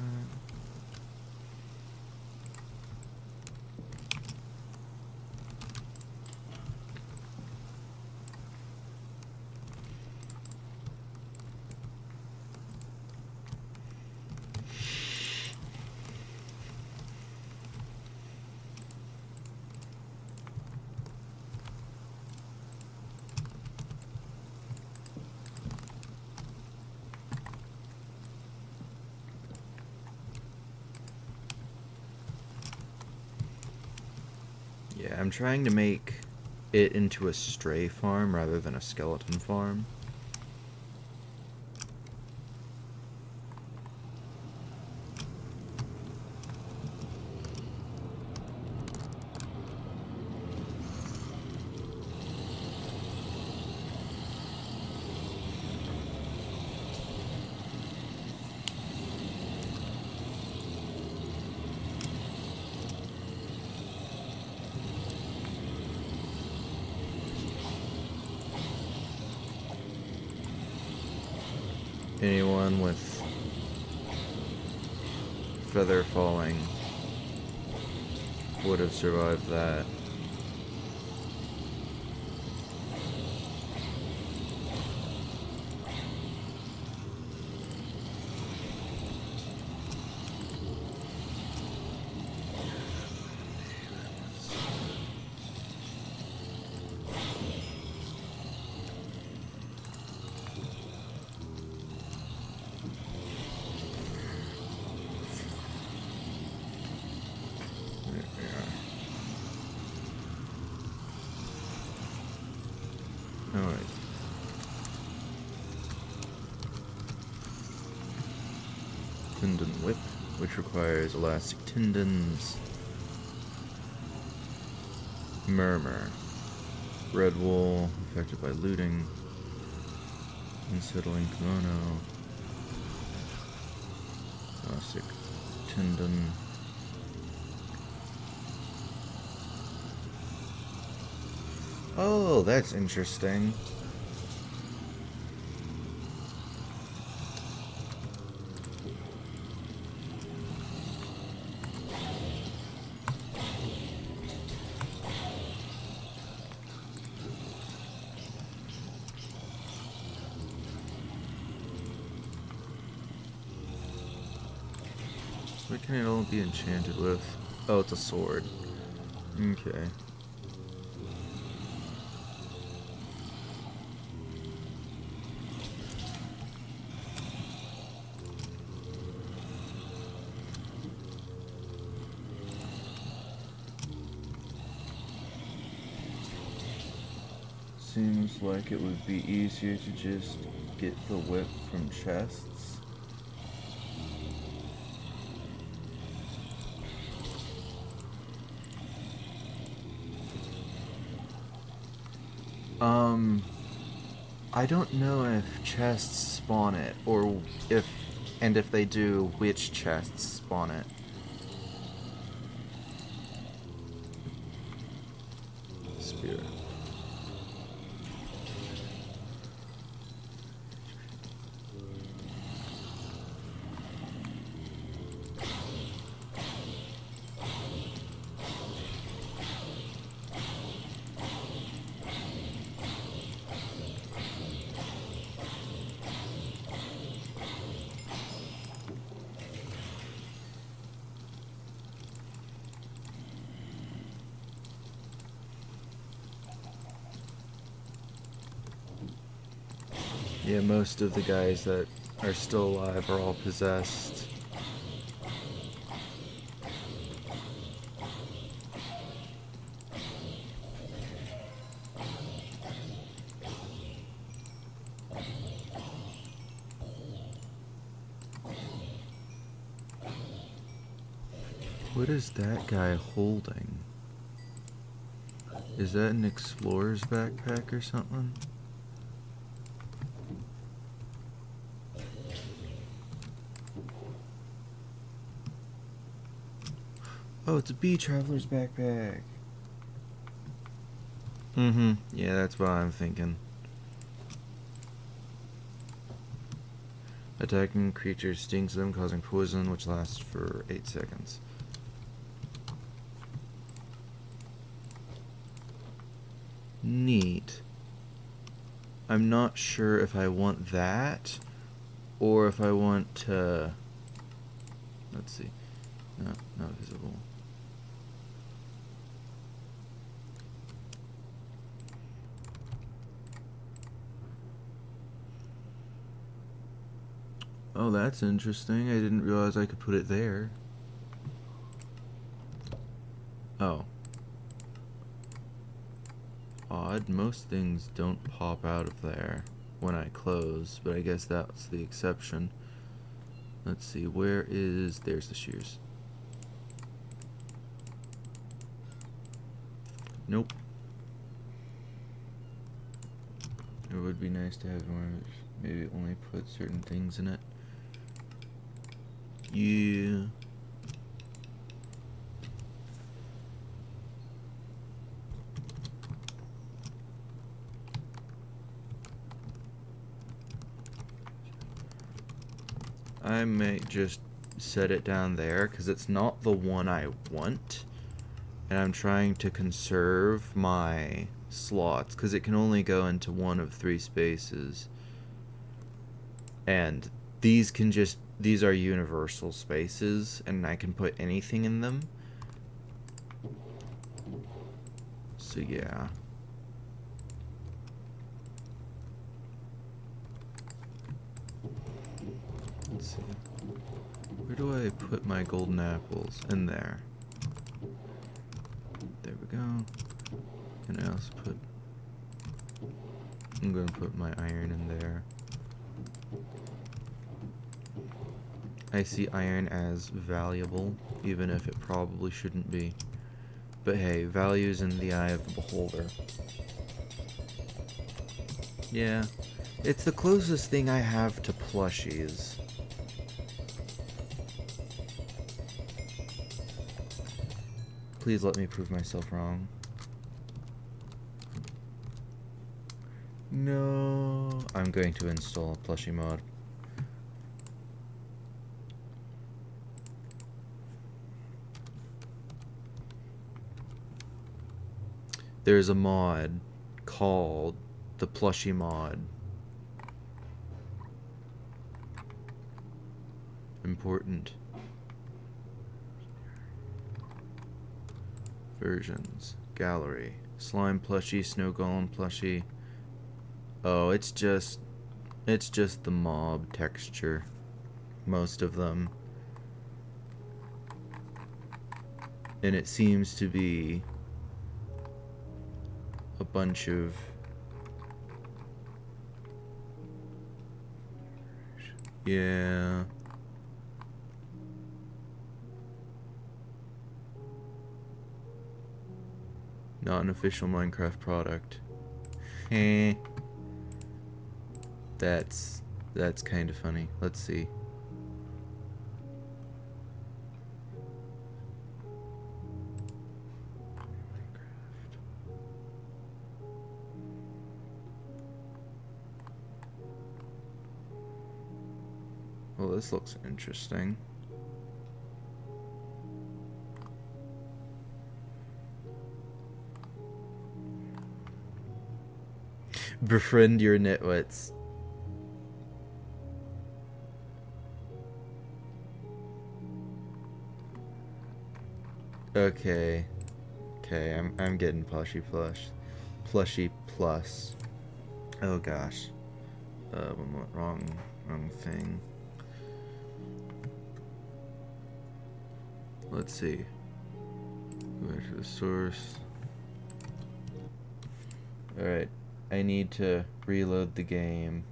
Yeah, I'm trying to make it into a stray farm rather than a skeleton farm. Anyone with feather falling would have survived that. Alright. Tendon whip, which requires elastic tendons. Murmur. Red wool, affected by looting. Unsettling kimono. Elastic tendon. Oh, that's interesting. What can it all be enchanted with? Oh, it's a sword. Okay. Seems like it would be easier to just get the whip from chests. I don't know if chests spawn it, or if they do, which chests spawn it. Spear. Yeah, most of the guys that are still alive are all possessed. What is that guy holding? Is that an explorer's backpack or something? Oh, it's a bee traveler's backpack. Yeah, that's what I'm thinking. Attacking creatures stings them, causing poison, which lasts for 8 seconds. Neat. I'm not sure if I want that, or if I want to... Let's see. No, not visible. Oh, that's interesting. I didn't realize I could put it there. Oh. Odd. Most things don't pop out of there when I close, but I guess that's the exception. Let's see, where is... There's the shears. Nope. It would be nice to have more, maybe only put certain things in it. Yeah. I might just set it down there because it's not the one I want. And I'm trying to conserve my slots because it can only go into one of 3 spaces. And these are universal spaces and I can put anything in them. So yeah. Let's see. Where do I put my golden apples? In there. There we go. And I also I'm gonna put my iron in there. I see iron as valuable, even if it probably shouldn't be. But hey, value's in the eye of the beholder. Yeah, it's the closest thing I have to plushies. Please let me prove myself wrong. No, I'm going to install a plushie mod. There's a mod called the plushie mod. Important. Versions. Gallery. Slime plushie, snow golem plushie. Oh, it's just the mob texture. Most of them. And it seems to be a bunch of yeah. Not an official Minecraft product. Eh. That's kind of funny. Let's see. Well, this looks interesting. Befriend your nitwits. Okay. Okay, I'm getting plushie plush. Plushie plus. Oh gosh. Wrong thing. Let's see. Go back to the source. Alright. I need to reload the game.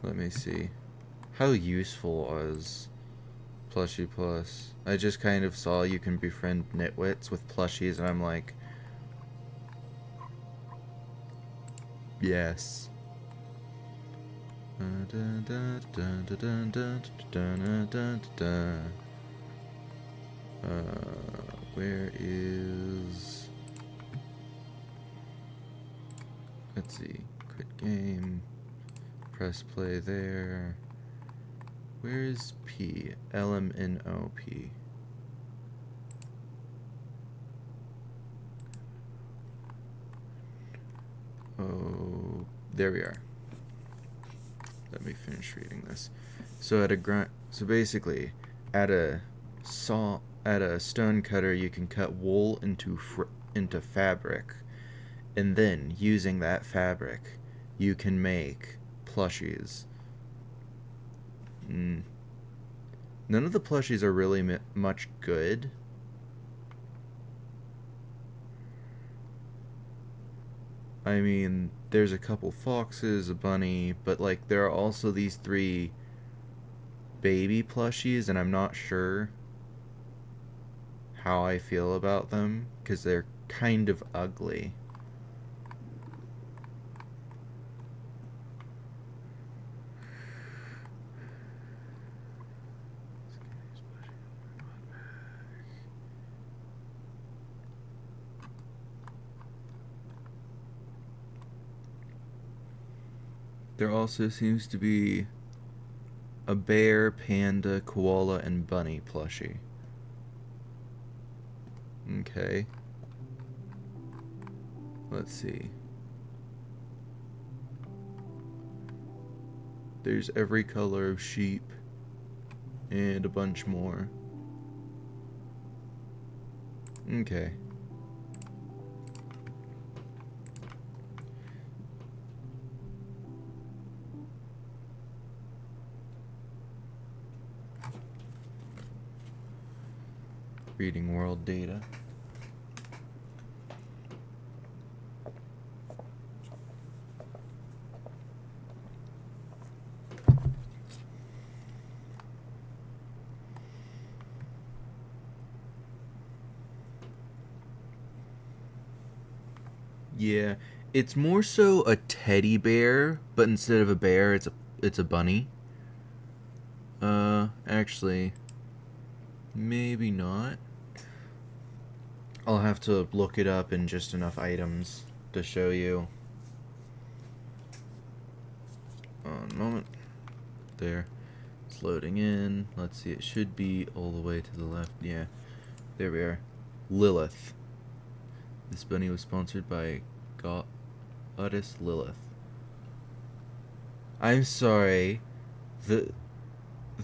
Let me see. How useful was Plushie Plus? I just kind of saw you can befriend nitwits with plushies and I'm like, yes. Where is... Let's see. Quit game. Press play there. Where is P? LMNOP. Oh, there we are. Let me finish reading this. So basically, at a stone cutter, you can cut wool into fabric, and then using that fabric, you can make plushies. None of the plushies are really much good. I mean, there's a couple foxes, a bunny, but like there are also these 3 baby plushies, and I'm not sure how I feel about them because they're kind of ugly. There also seems to be a bear, panda, koala, and bunny plushie. Okay. Let's see. There's every color of sheep and a bunch more. Okay. Reading world data. Yeah, it's more so a teddy bear, but instead of a bear, it's a bunny. Actually, maybe not. I'll have to look it up in just enough items to show you. One moment. There. It's loading in. Let's see, it should be all the way to the left. Yeah. There we are. Lilith. This bunny was sponsored by Goddess Lilith. I'm sorry. The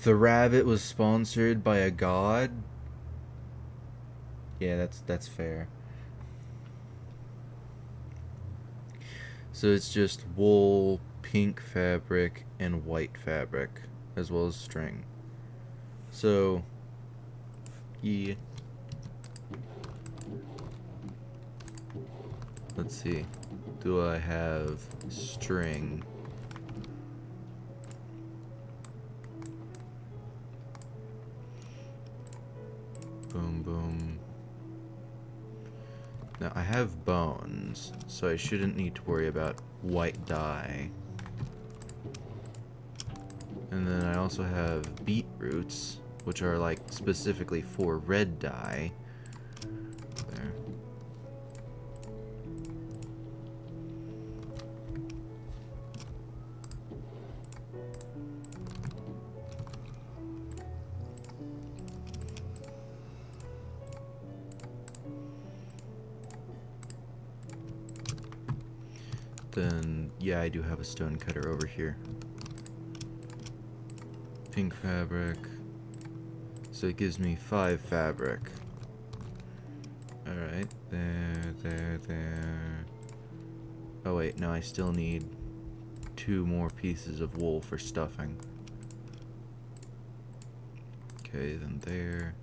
rabbit was sponsored by a god? Yeah, that's fair. So it's just wool, pink fabric, and white fabric, as well as string. So, yeah. Let's see. Do I have string? Boom, boom. Now, I have bones, so I shouldn't need to worry about white dye. And then I also have beetroots, which are like specifically for red dye. There. Then, yeah, I do have a stone cutter over here. Pink fabric. So it gives me 5 fabric. Alright, there. Oh wait, no, I still need 2 more pieces of wool for stuffing. Okay, then there.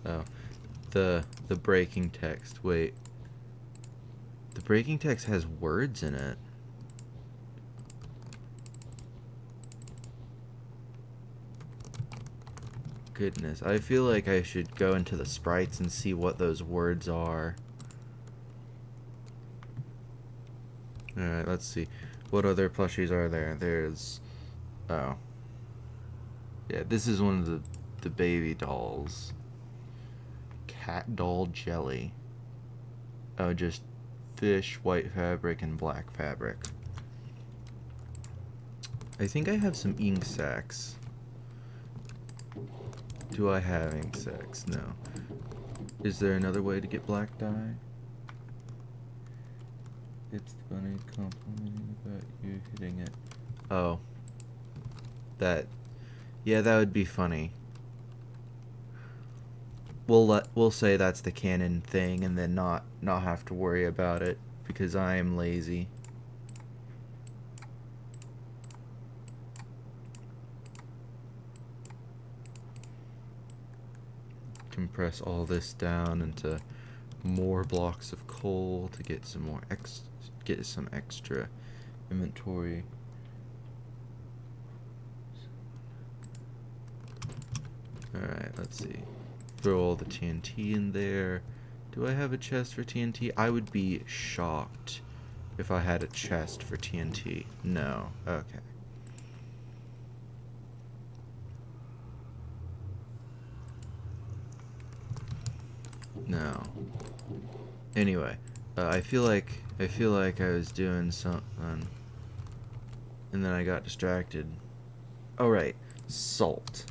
Oh, the breaking text. Wait. The breaking text has words in it. Goodness, I feel like I should go into the sprites and see what those words are. Alright, let's see. What other plushies are there? There's... Oh. Yeah, this is one of the baby dolls. Cat doll jelly. Oh, just fish, white fabric, and black fabric. I think I have some ink sacs. Do I have ink sacs? No. Is there another way to get black dye? It's funny complimenting about you hitting it. Oh. That. Yeah, that would be funny. We'll say that's the canon thing and then not have to worry about it because I am lazy. Compress all this down into more blocks of coal to get some more get some extra inventory. Alright, let's see. Throw all the TNT in there. Do I have a chest for TNT? I would be shocked if I had a chest for TNT. No. Okay. No. Anyway, I feel like I was doing something, and then I got distracted. Oh right, salt.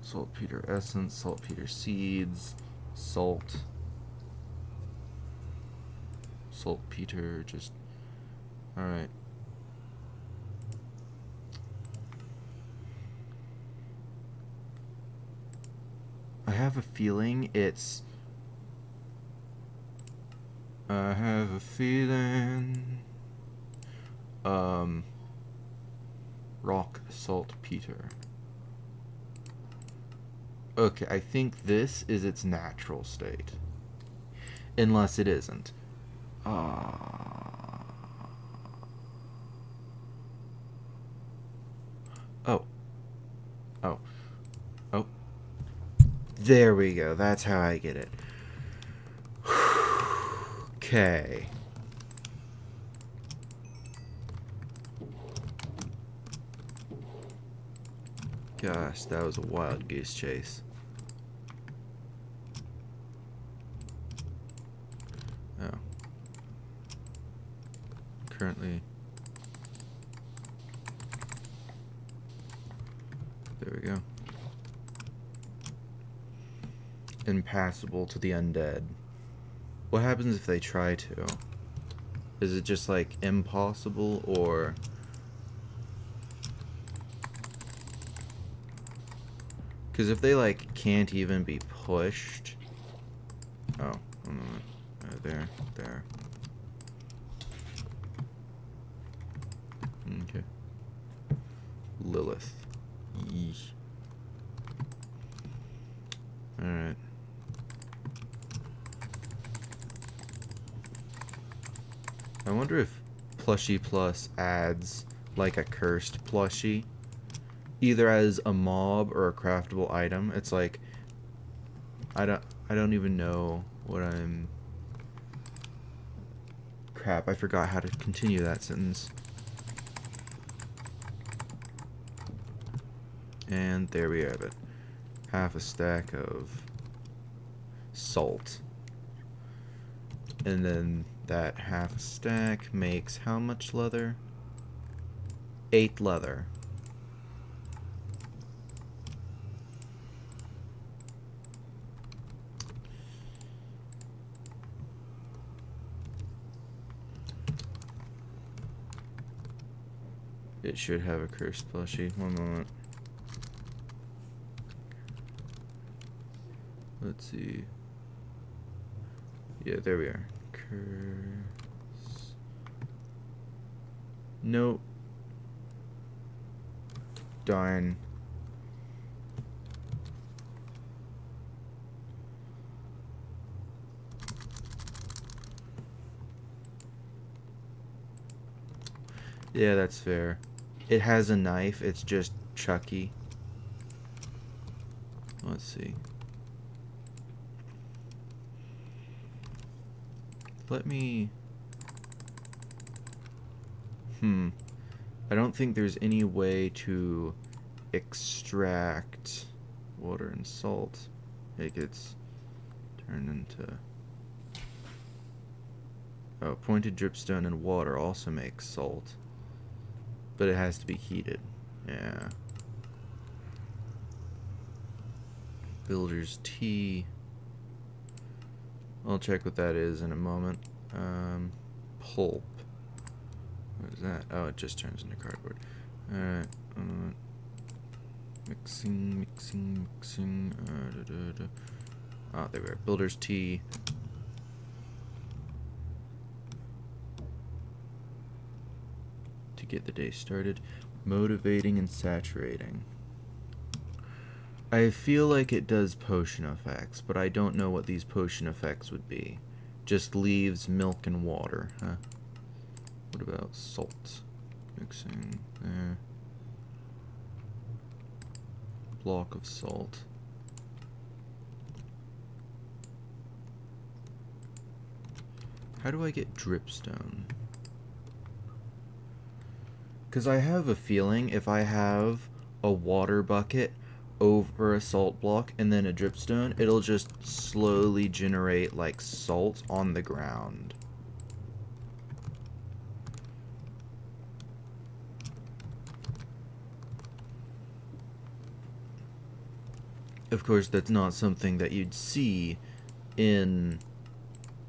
Saltpeter essence, saltpeter seeds, salt. Saltpeter, just... Alright. I have a feeling it's... I have a feeling... rock saltpeter. Okay, I think this is its natural state. Unless it isn't. Oh. Oh. Oh. There we go. That's how I get it. Okay. Gosh, that was a wild goose chase. Oh. Currently... There we go. Impassable to the undead. What happens if they try to? Is it just like impossible, or... Because if they like can't even be pushed... Oh, one moment. There. Okay. Lilith. Yeesh. Alright. I wonder if Plushie Plus adds like a cursed plushie, either as a mob or a craftable item. It's like I don't even know what I'm... Crap, I forgot how to continue that sentence. And there we have it. Half a stack of salt. And then that half a stack makes how much leather? 8 leather. It should have a cursed plushie. One moment. Let's see. Yeah, there we are. Curse. Nope. Darn. Yeah, that's fair. It has a knife, it's just Chucky. Let's see. Let me... I don't think there's any way to extract water and salt. It gets turned into... Oh, pointed dripstone and water also makes salt. But it has to be heated. Yeah. Builder's tea. I'll check what that is in a moment. Pulp. What is that? Oh, it just turns into cardboard. Alright. Mixing. Oh, there we are. Builder's tea. To get the day started. Motivating and saturating. I feel like it does potion effects, but I don't know what these potion effects would be. Just leaves, milk, and water, huh? What about salt? Mixing there. Block of salt. How do I get dripstone? Because I have a feeling if I have a water bucket over a salt block and then a dripstone, it'll just slowly generate like salt on the ground. Of course, that's not something that you'd see in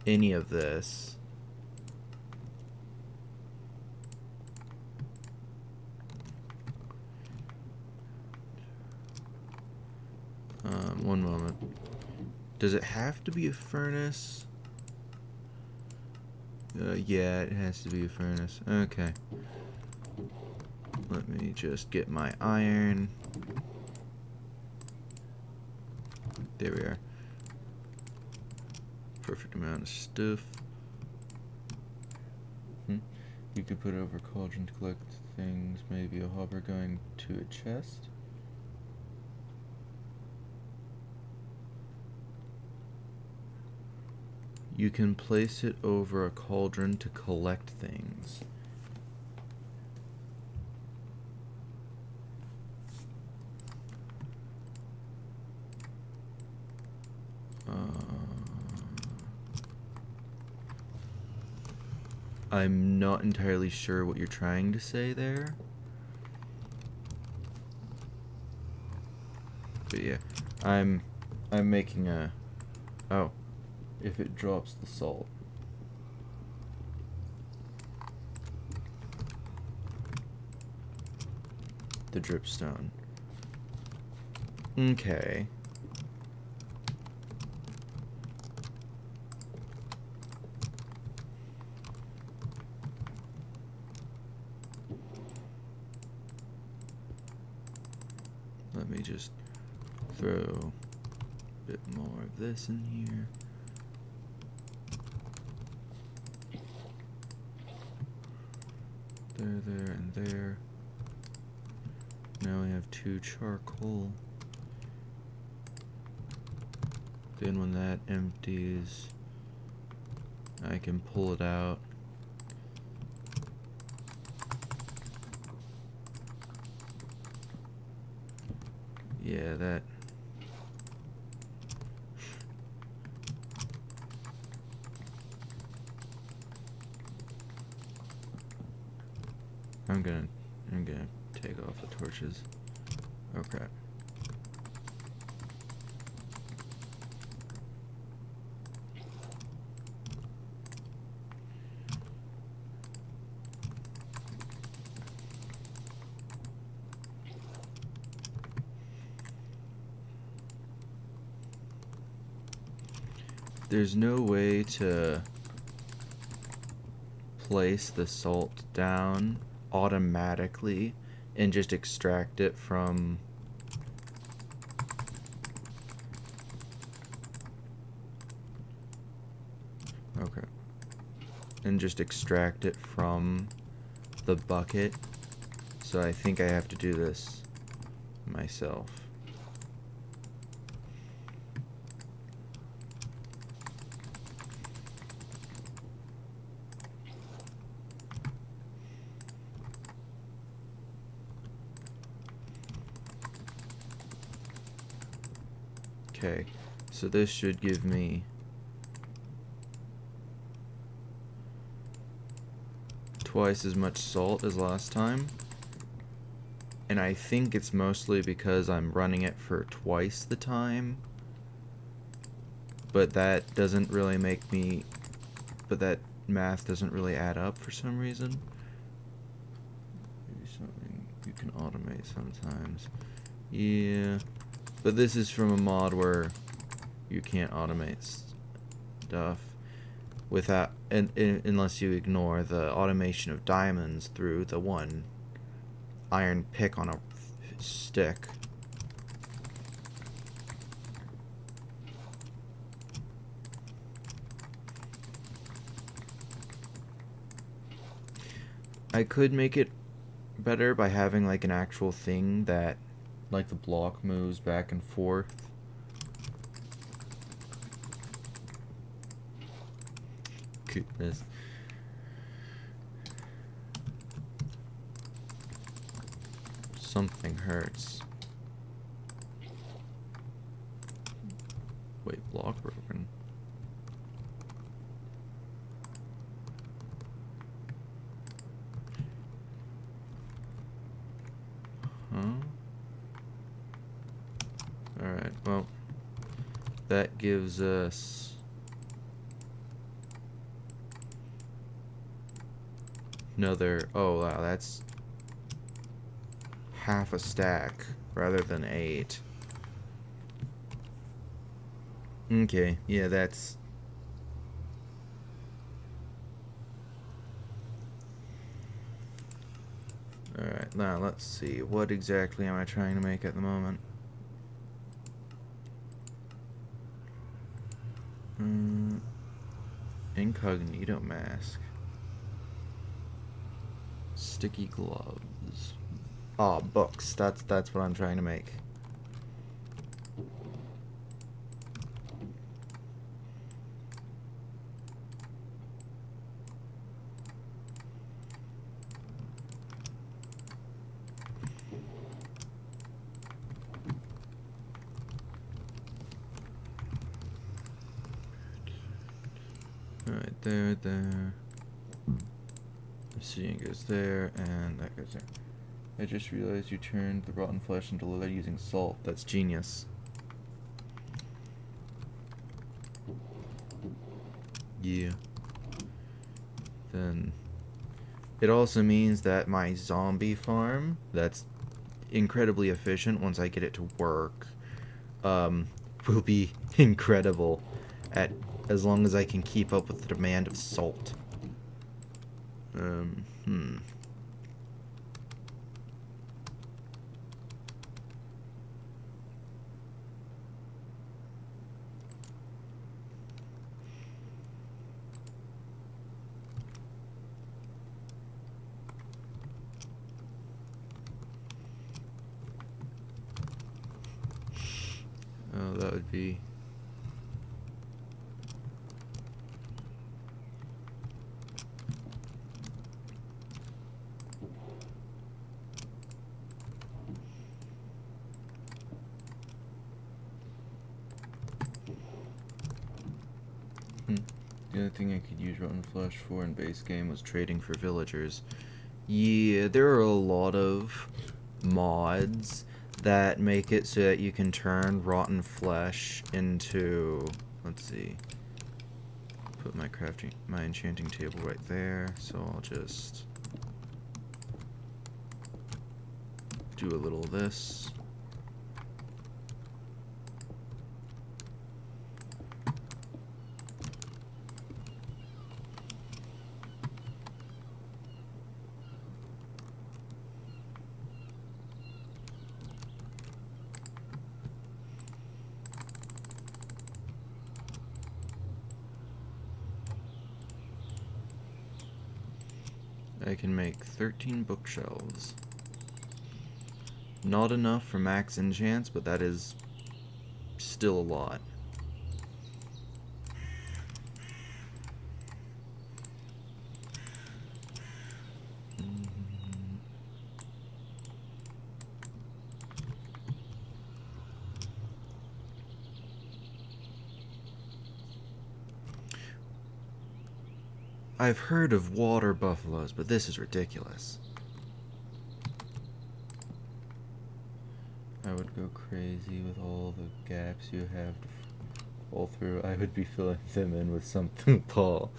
any of this. One moment. Does it have to be a furnace? Yeah, it has to be a furnace. Okay. Let me just get my iron. There we are. Perfect amount of stuff. You could put over a cauldron to collect things. Maybe a hopper going to a chest. You can place it over a cauldron to collect things. I'm not entirely sure what you're trying to say there. But yeah, I'm making a... Oh, if it drops the salt. The dripstone. Okay. Let me just throw a bit more of this in here. There, and there. Now we have 2 charcoal. Then when that empties, I can pull it out. Yeah, that... I'm gonna take off the torches. Oh crap. There's no way to place the salt down automatically and just extract it from... Okay. And just extract it from the bucket. So I think I have to do this myself. Okay, so this should give me twice as much salt as last time. And I think it's mostly because I'm running it for twice the time. But that doesn't really make me... But that math doesn't really add up for some reason. Maybe something you can automate sometimes. Yeah. But this is from a mod where you can't automate stuff without... unless you ignore the automation of diamonds through the one iron pick on a stick. I could make it better by having like an actual thing that like the block moves back and forth. Goodness. Something hurts. Wait, block broken. Huh? Alright, well, that gives us another, oh wow, that's half a stack rather than 8. Okay, yeah, that's... Alright, now let's see. What exactly am I trying to make at the moment? Incognito mask. Sticky gloves. Oh, books. That's what I'm trying to make. Alright, there. The seeing goes there, and that goes there. I just realized you turned the rotten flesh into leather using salt. That's genius. Yeah. Then it also means that my zombie farm, that's incredibly efficient once I get it to work, will be incredible at as long as I can keep up with the demand of salt. Oh, that would be... The other thing I could use Rotten Flesh for in base game was trading for villagers. Yeah, there are a lot of mods that make it so that you can turn rotten flesh into... Let's see. Put my enchanting table right there, so I'll just do a little of this. I can make 13 bookshelves. Not enough for max enchants, but that is still a lot. I've heard of water buffaloes, but this is ridiculous. I would go crazy with all the gaps you have to fall through. I would be filling them in with something tall.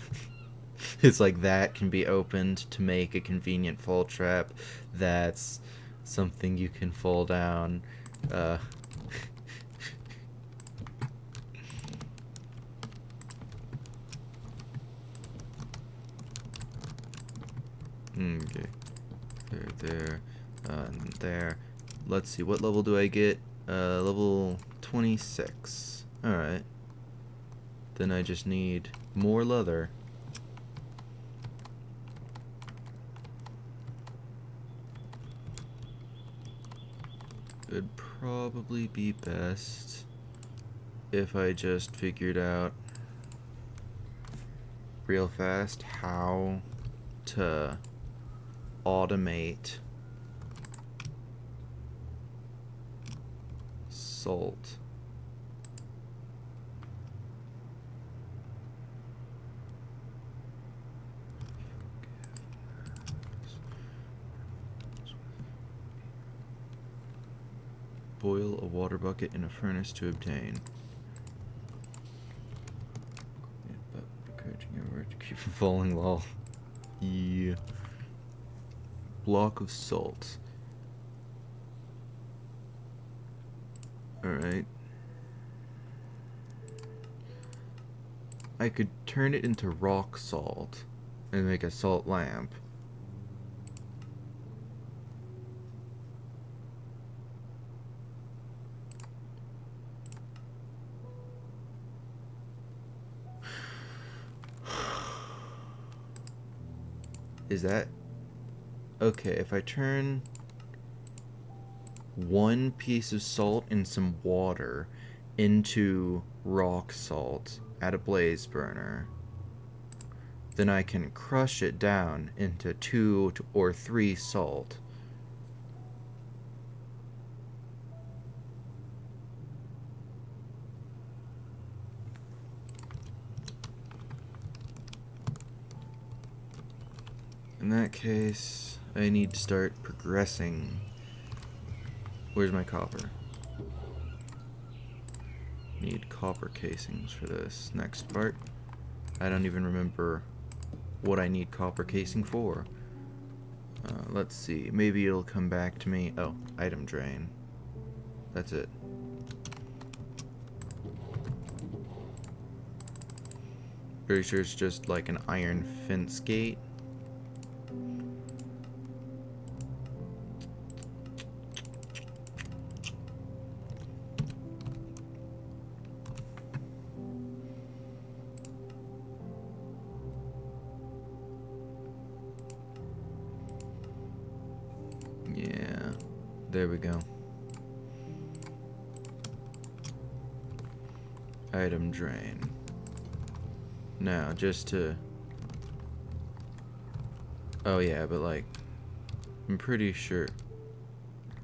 It's like that can be opened to make a convenient fall trap. That's something you can fall down. Okay. There. And there. Let's see, what level do I get? Level 26. Alright. Then I just need more leather. It'd probably be best if I just figured out real fast how to automate salt. Boil a water bucket in a furnace to obtain. But encouraging your to keep from falling, lol. Yeah. Block of salt. Alright. I could turn it into rock salt and make a salt lamp. Is that okay? If I turn one piece of salt and some water into rock salt at a blaze burner, then I can crush it down into 2 or 3 salt. In that case, I need to start progressing. Where's my copper? Need copper casings for this next part. I don't even remember what I need copper casing for. Let's see. Maybe it'll come back to me. Oh, item drain. That's it. Pretty sure it's just like an iron fence gate. Yeah, there we go. Item drain. Now, just to... Oh yeah, but like, I'm pretty sure...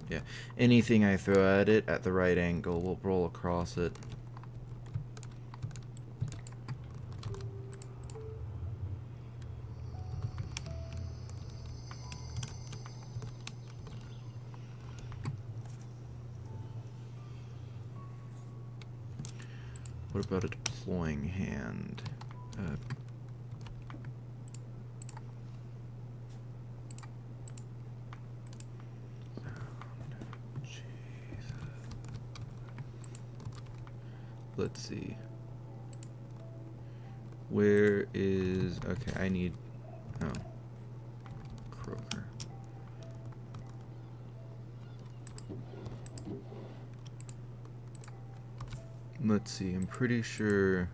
Yeah, anything I throw at it at the right angle will roll across it. What about a deploying hand? Let's see. Where is... Okay, I need... Oh. Croaker. Let's see, I'm pretty sure...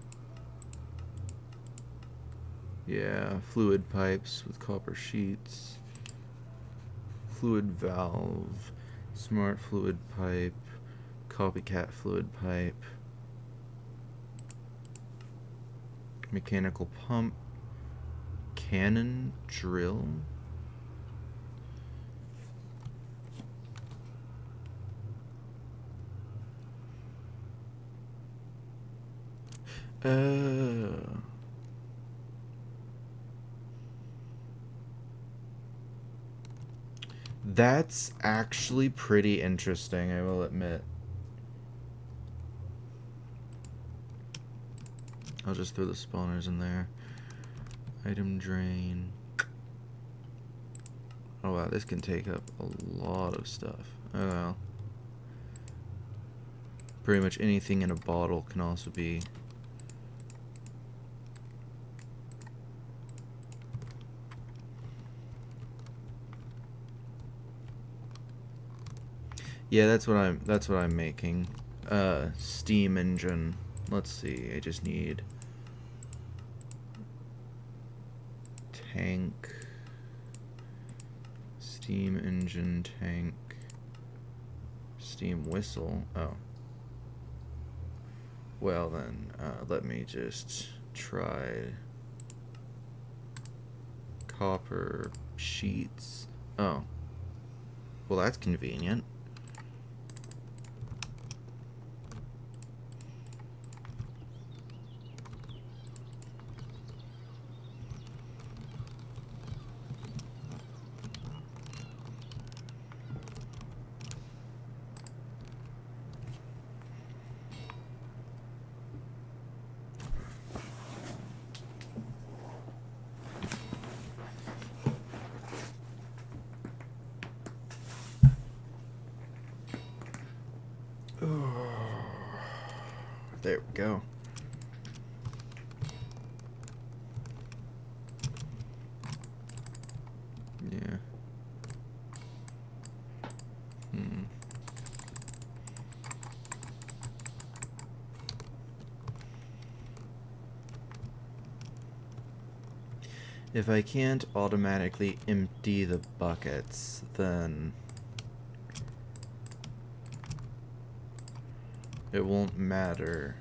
Yeah, fluid pipes with copper sheets. Fluid valve. Smart fluid pipe. Copycat fluid pipe. Mechanical pump. Cannon drill. That's actually pretty interesting, I will admit. I'll just throw the spawners in there. Item drain. Oh wow, this can take up a lot of stuff. Oh well. Pretty much anything in a bottle can also be... Yeah, that's what I'm making. Steam engine. Let's see. I just need tank, steam engine, tank, steam whistle. Oh. Well then, let me just try copper sheets. Oh. Well, that's convenient. There we go. Yeah. If I can't automatically empty the buckets, then it won't matter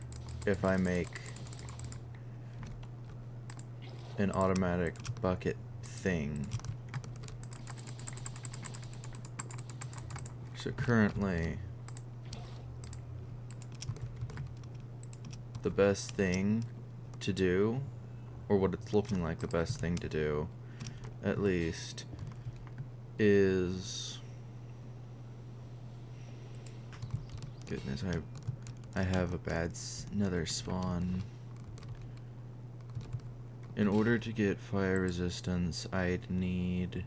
if I make an automatic bucket thing. So currently, the best thing to do, or what it's looking like the best thing to do, at least, is... Goodness, I have a bad nether spawn. In order to get fire resistance, I'd need...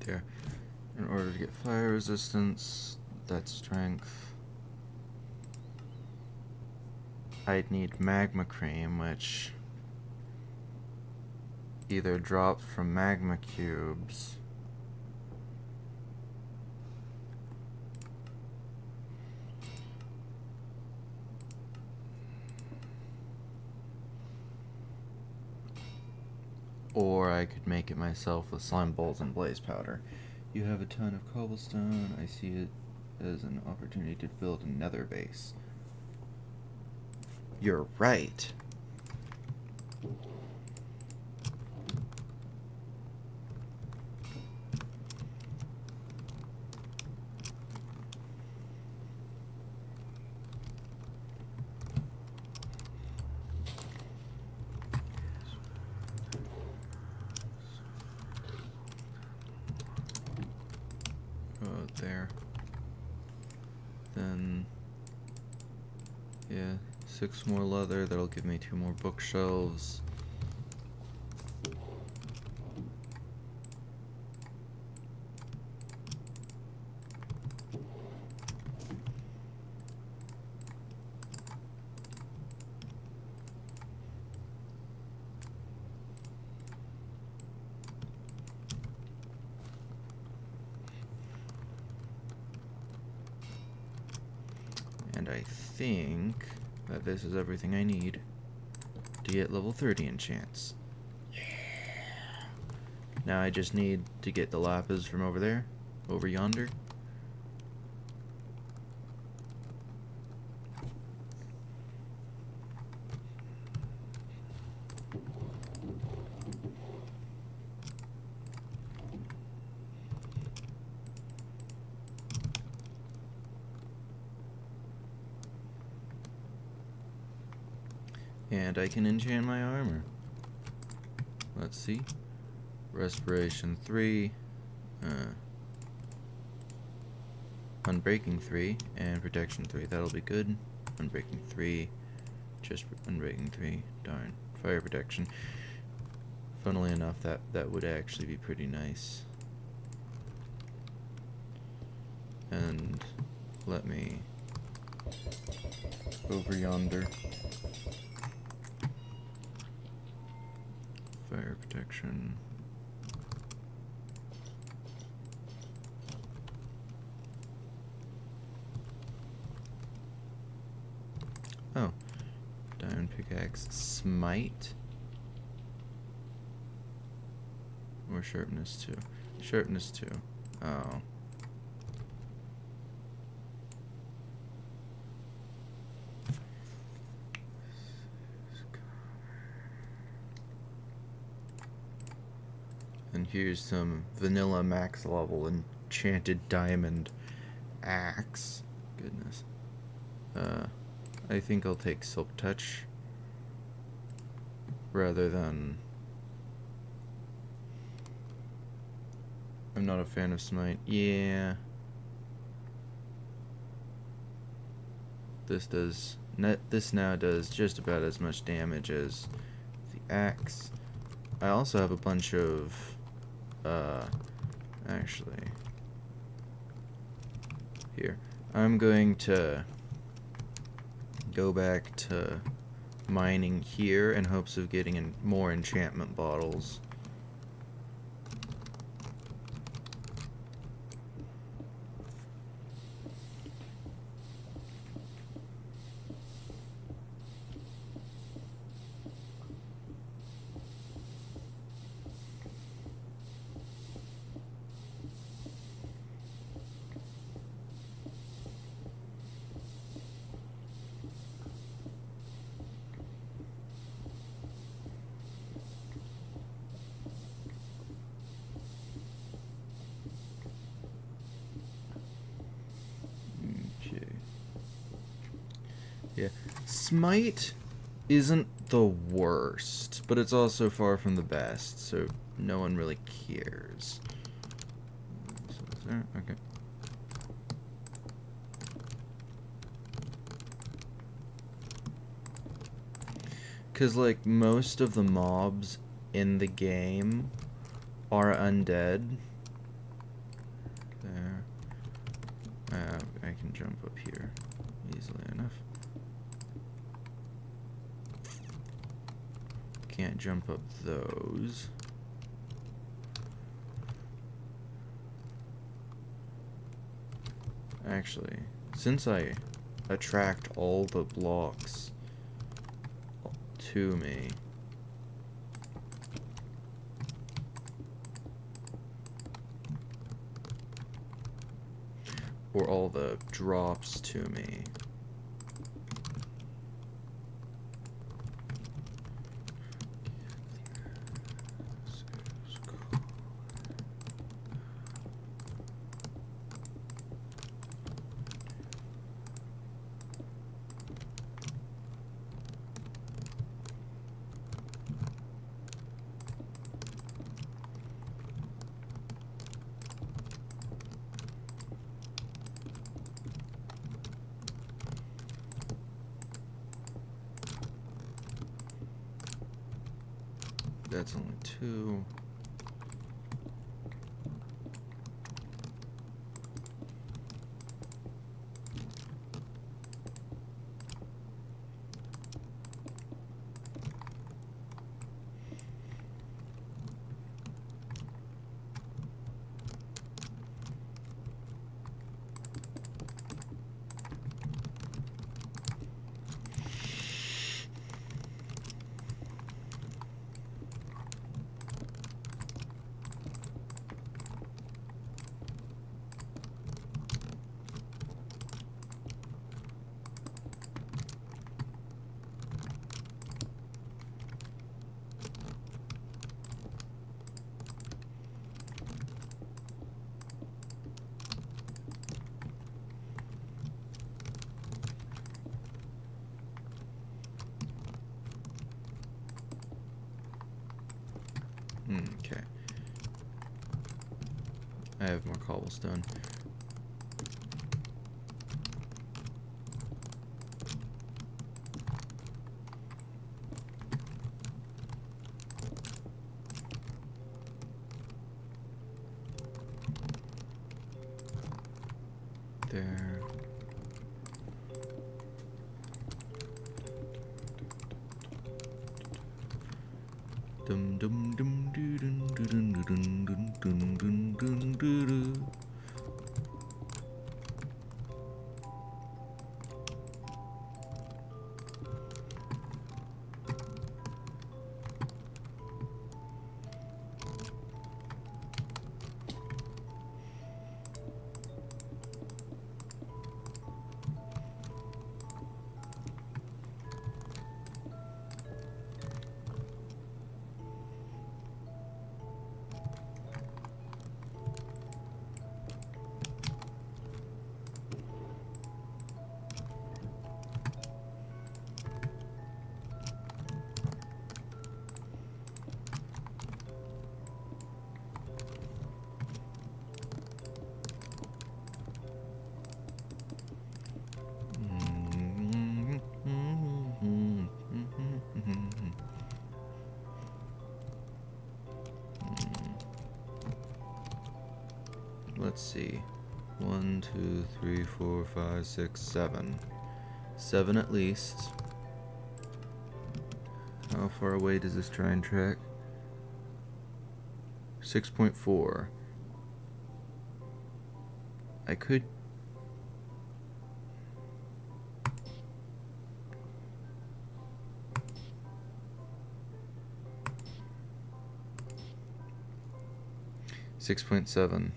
There. In order to get fire resistance, that's strength. I'd need magma cream, which either drops from magma cubes or I could make it myself with slime balls and blaze powder. You have a ton of cobblestone. I see it as an opportunity to build a nether base. You're right. There. Then, yeah, 6 more leather. That'll give me 2 more bookshelves. And I think that this is everything I need to get level 30 enchants. Yeah. Now I just need to get the lapis from over there, over yonder. And I can enchant my armor. Let's see. Respiration 3, Unbreaking 3, and Protection 3. That'll be good. Unbreaking 3, just Unbreaking 3. Darn. Fire Protection. Funnily enough, that would actually be pretty nice. And let me over yonder. Fire protection. Oh. Diamond pickaxe. Smite. Or sharpness 2. Sharpness 2. Oh. And here's some vanilla max level enchanted diamond axe. Goodness. I think I'll take Silk Touch rather than... I'm not a fan of Smite. Yeah. This now does just about as much damage as the axe. I also have a bunch of actually here. I'm going to go back to mining here in hopes of getting in more enchantment bottles. Yeah, Smite isn't the worst, but it's also far from the best, so no one really cares. Okay. Because, like, most of the mobs in the game are undead. There. I can jump up here easily enough. Can't jump up those. Actually, since I attract all the blocks to me, or all the drops to me, that's only 2. Okay. I have more cobblestone. There. Dum dum dum doo dum doo dum doo dum dum dum dum doo doo. let's see. 1, 2, 3, 4, 5, 6, 7. 7 at least. How far away does this try and track? 6.4. I could... $6.7.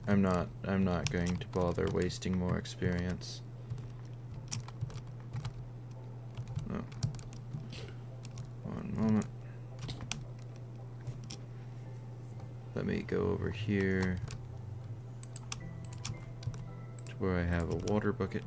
I'm not going to bother wasting more experience. No. One moment. Let me go over here to where I have a water bucket.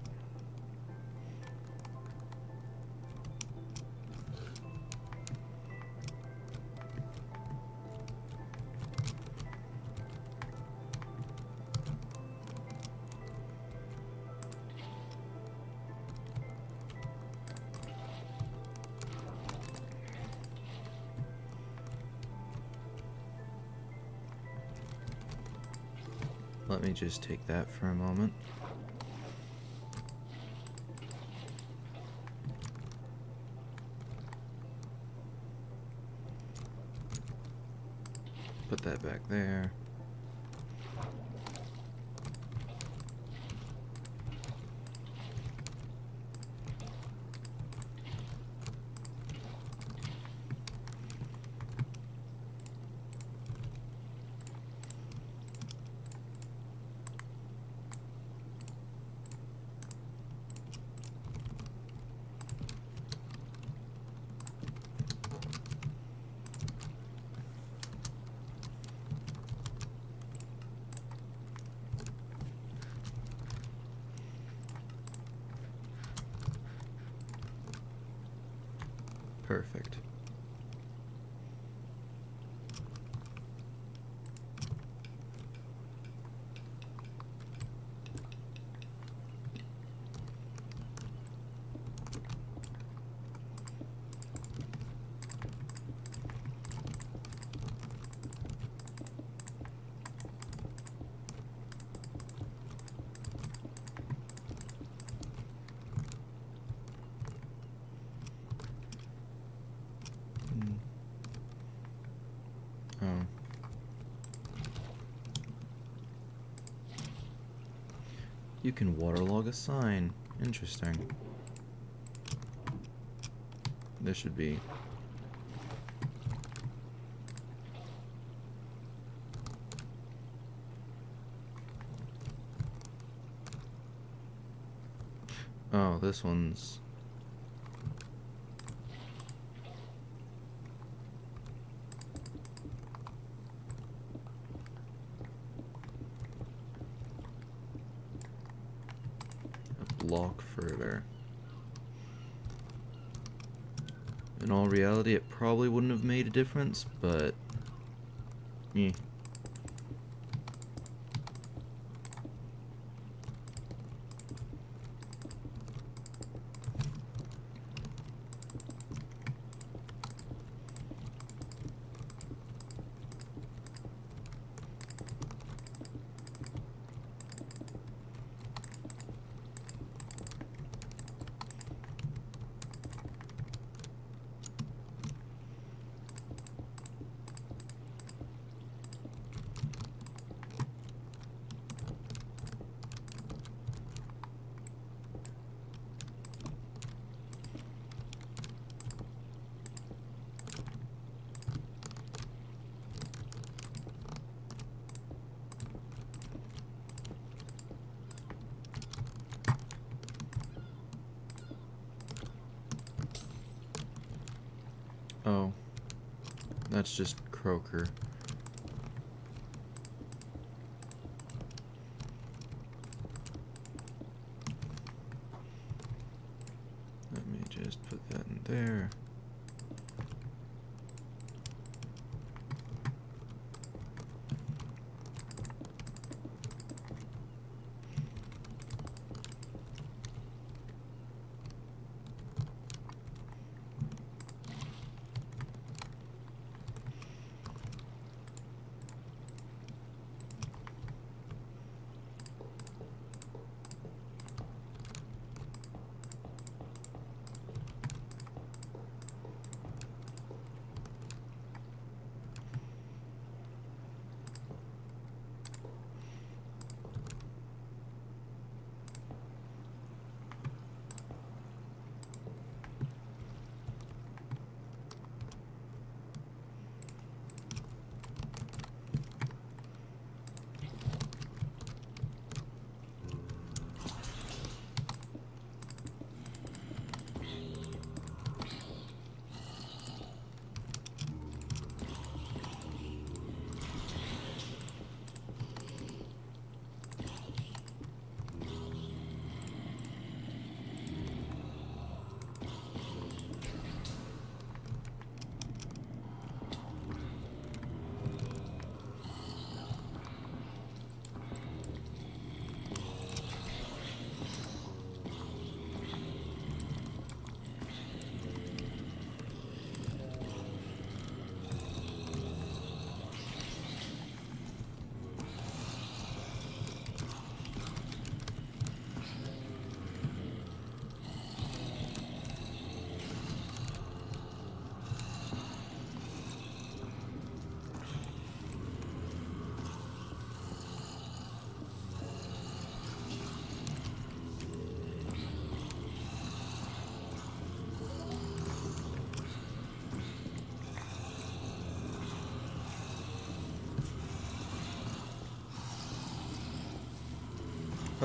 Let me just take that for a moment. Put that back there. Perfect. Oh. You can waterlog a sign. Interesting. This should be... Oh, this one's... a block further. In all reality, it probably wouldn't have made a difference, but... eh. Oh, that's just Croaker. Let me just put that in there.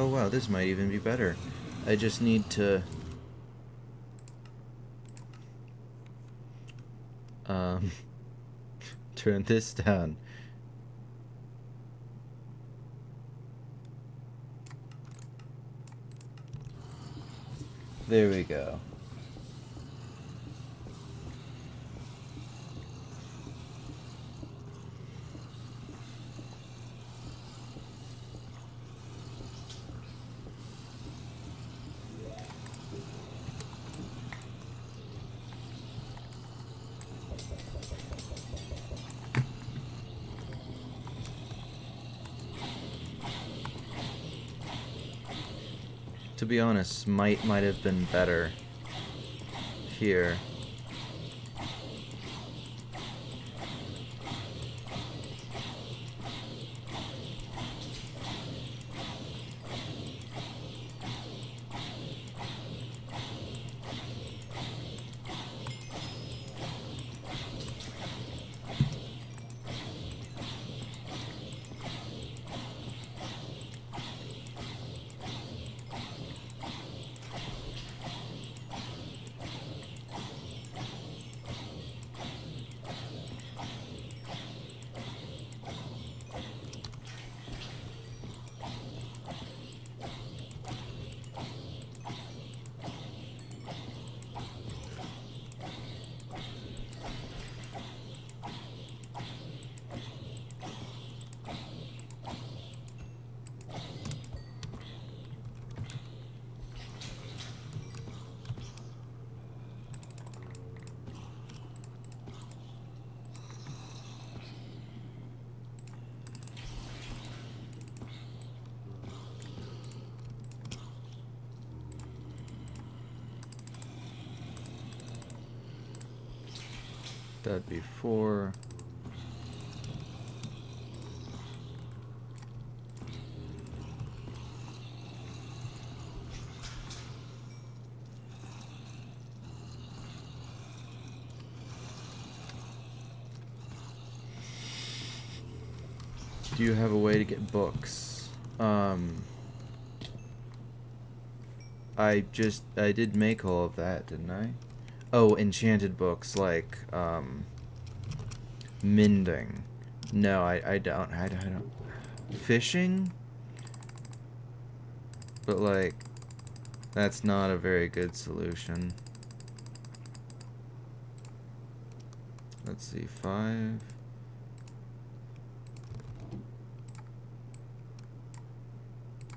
Oh wow, this might even be better. I just need to... turn this down. There we go. To be honest, might have been better here. That'd be 4. Do you have a way to get books? I did make all of that, didn't I? Oh, enchanted books, like, mending. No, I don't. Fishing? But, like, that's not a very good solution. Let's see, 5.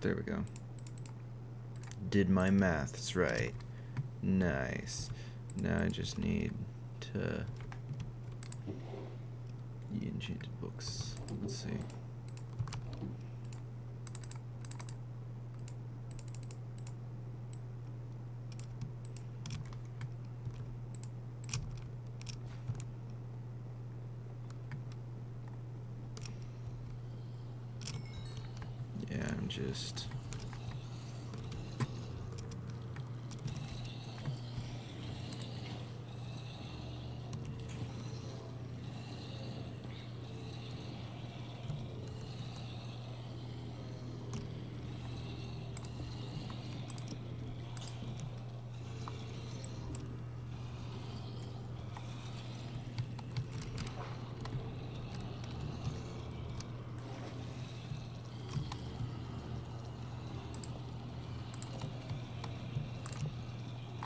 There we go. Did my maths right. Nice. Now I just need to... enchanted books. Let's see. Yeah, I'm just...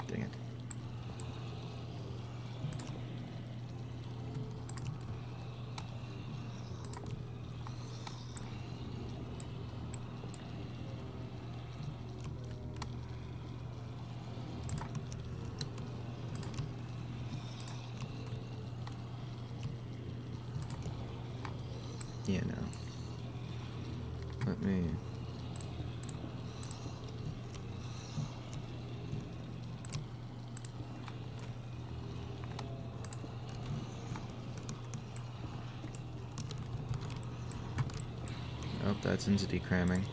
Dang it. Yeah, no. Let me... Oh, that's entity cramming.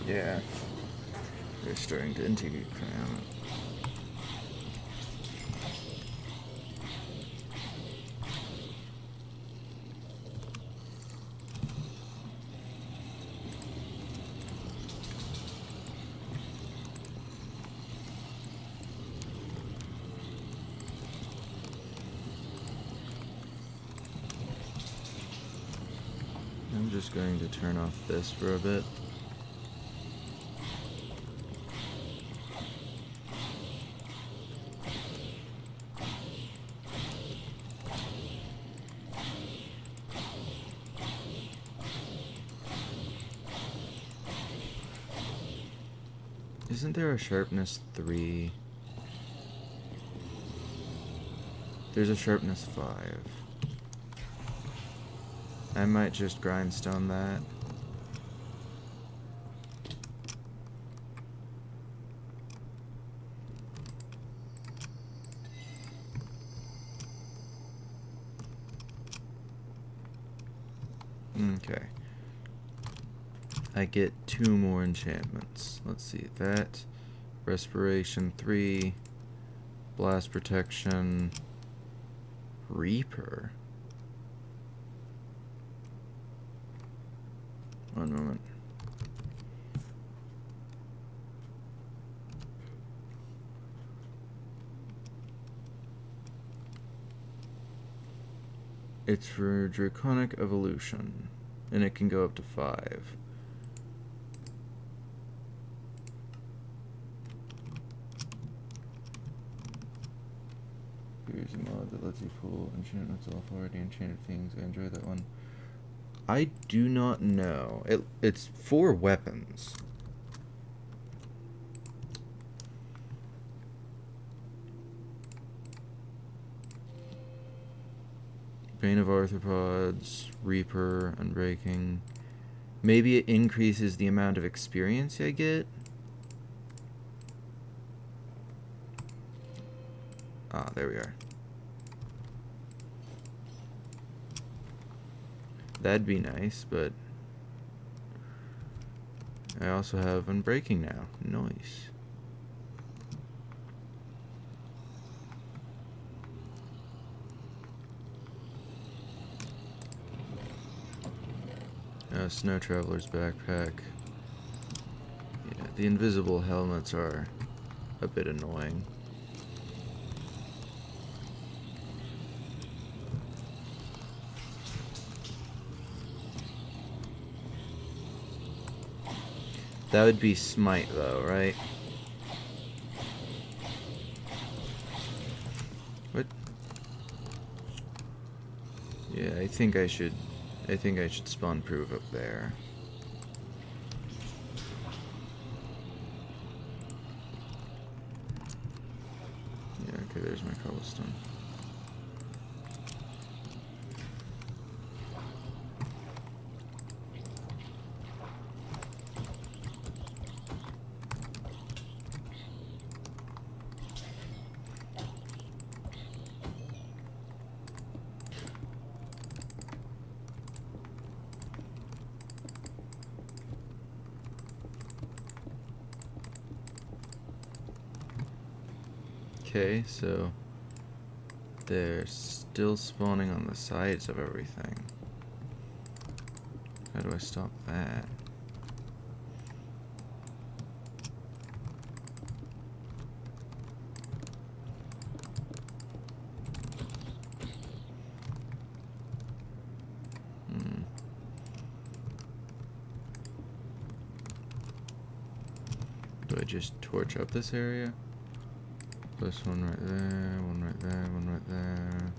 Yeah. They're starting to integrate cram. I'm just going to turn off this for a bit. Isn't there a sharpness 3? There's a sharpness 5. I might just grindstone that. Okay. I get 2 more enchantments. Let's see, that, Respiration 3, Blast Protection, Reaper. One moment. It's for Draconic Evolution, and it can go up to 5. Here's a mod that lets you pull enchantments off already enchanted things. I enjoy that one. I do not know. It's for weapons. Bane of Arthropods, Reaper, Unbreaking. Maybe it increases the amount of experience I get. Ah, there we are. That'd be nice, but I also have Unbreaking now. Nice. Snow Traveler's Backpack. Yeah, the invisible helmets are a bit annoying. That would be Smite, though, right? What? Yeah, I think I should spawn proof up there. Yeah, okay, there's my cobblestone. Okay, so they're still spawning on the sides of everything. How do I stop that? Do I just torch up this area? This one right there, one right there, one right there.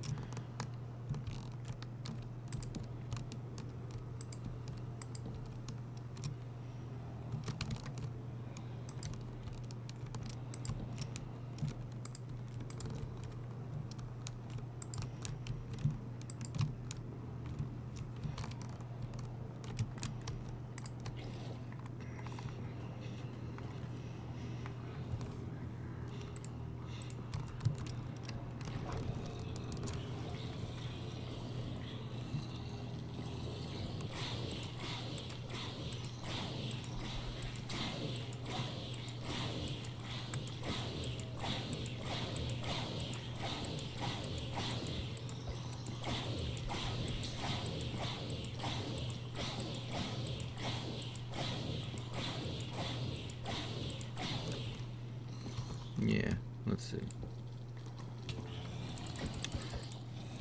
Yeah, let's see.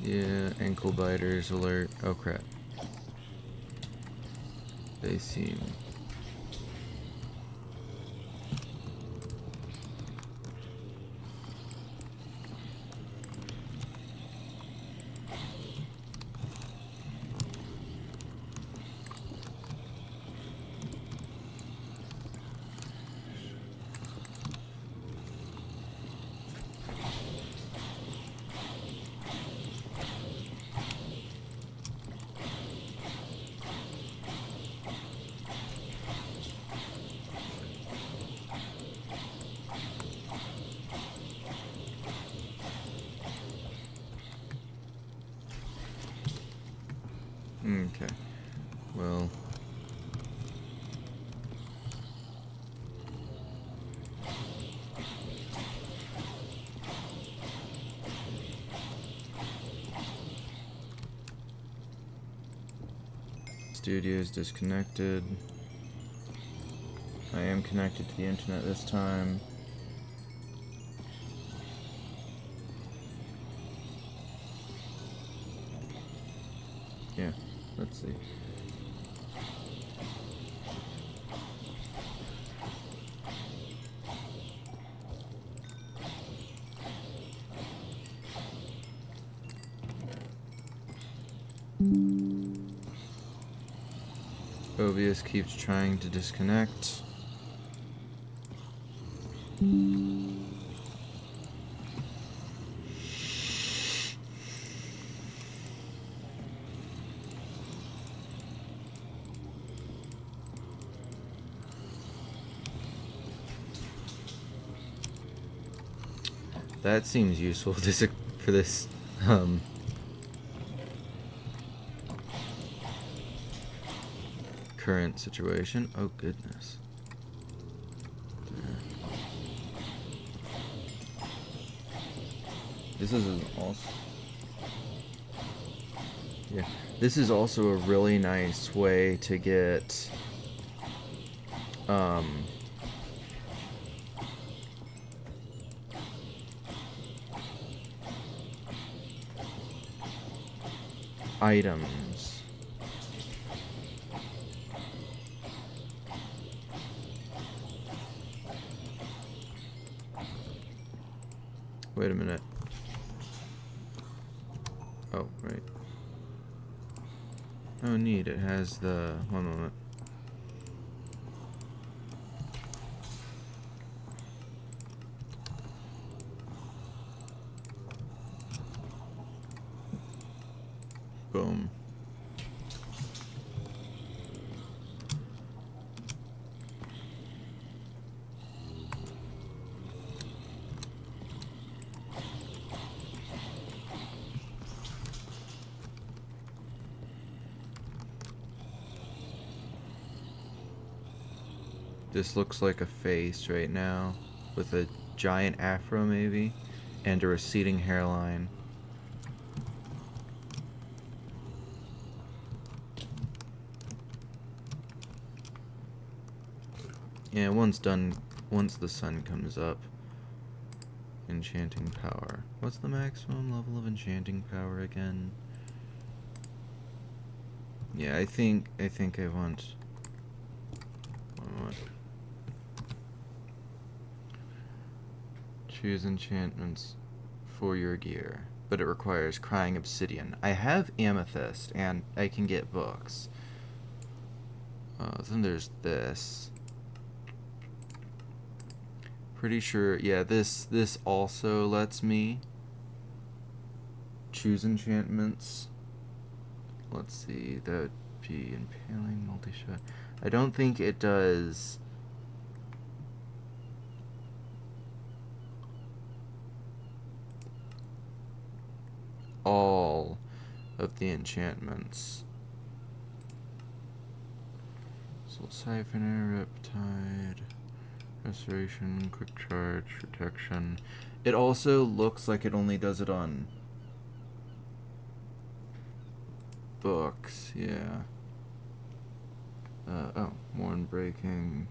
Yeah, ankle biters alert. Oh crap. They seem... Okay. Well... Studio is disconnected. I am connected to the internet this time. Yeah, let's see. OBS keeps trying to disconnect. That seems useful for this current situation. Oh goodness. This is also... Yeah. This is also a really nice way to get items. Wait a minute. Oh, right. Oh, neat. It has the... One moment. Boom. This looks like a face right now, with a giant afro maybe, and a receding hairline. Yeah, once the sun comes up. Enchanting power. What's the maximum level of enchanting power again? Yeah, I think I want... One more. Choose enchantments for your gear, but it requires crying obsidian. I have amethyst, and I can get books. Then there's this. Pretty sure, yeah, this also lets me choose enchantments. Let's see, that would be impaling, multi-shot. I don't think it does... all of the enchantments. Soul Siphoner, Riptide, Restoration, Quick Charge, Protection. It also looks like it only does it on books, yeah. Oh, Morn Breaking,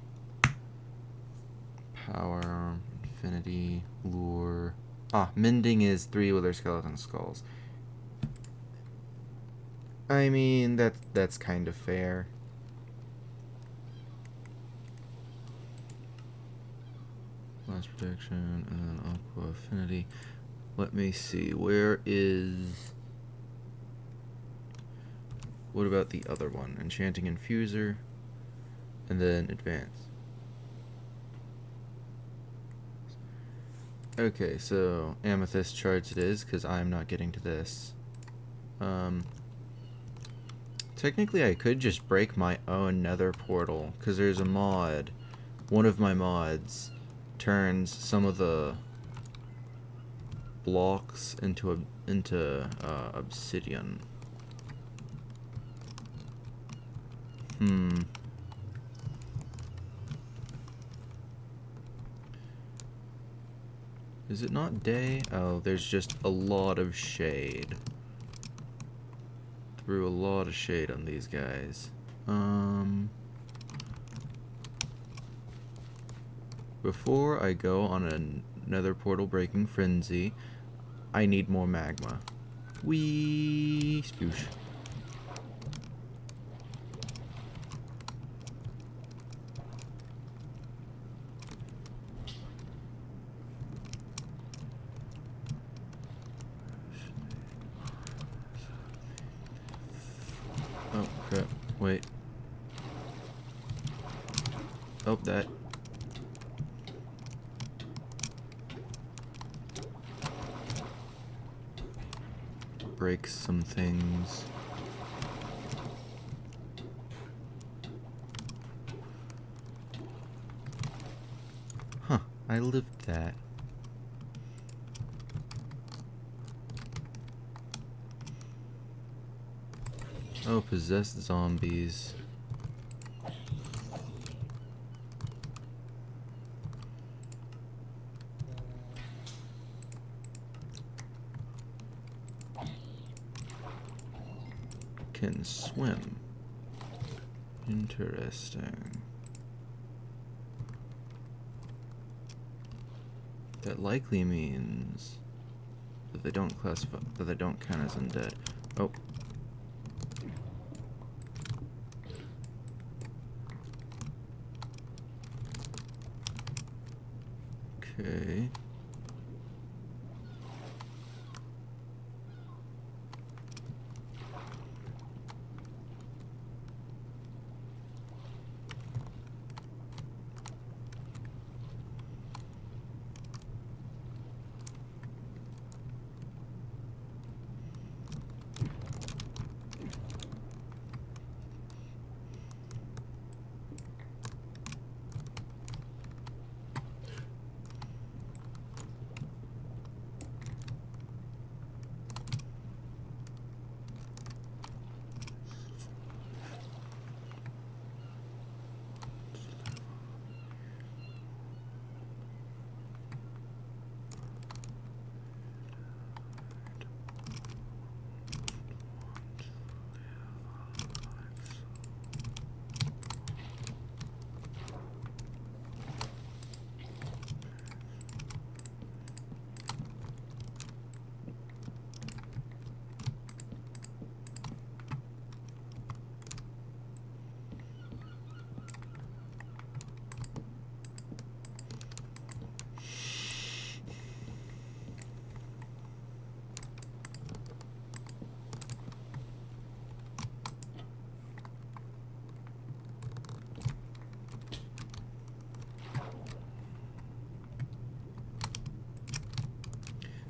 Power, affinity, lure. Mending is 3 wither skeleton skulls. I mean, that's kind of fair. Blast protection, and then aqua affinity. Let me see, where is... What about the other one? Enchanting infuser, and then advance. Okay, so amethyst charts it is, because I'm not getting to this. Technically I could just break my own nether portal, because there's a mod. One of my mods turns some of the blocks into obsidian. Is it not day? Oh, there's just a lot of shade. Threw a lot of shade on these guys. Before I go on a nether portal breaking frenzy, I need more magma. Whee! Spoosh. Oh, crap. Wait. Oh, that. Breaks some things. Huh, I lived that. Oh, possessed zombies. Can swim. Interesting. That likely means that they don't classify, that they don't count as undead. Oh. Okay.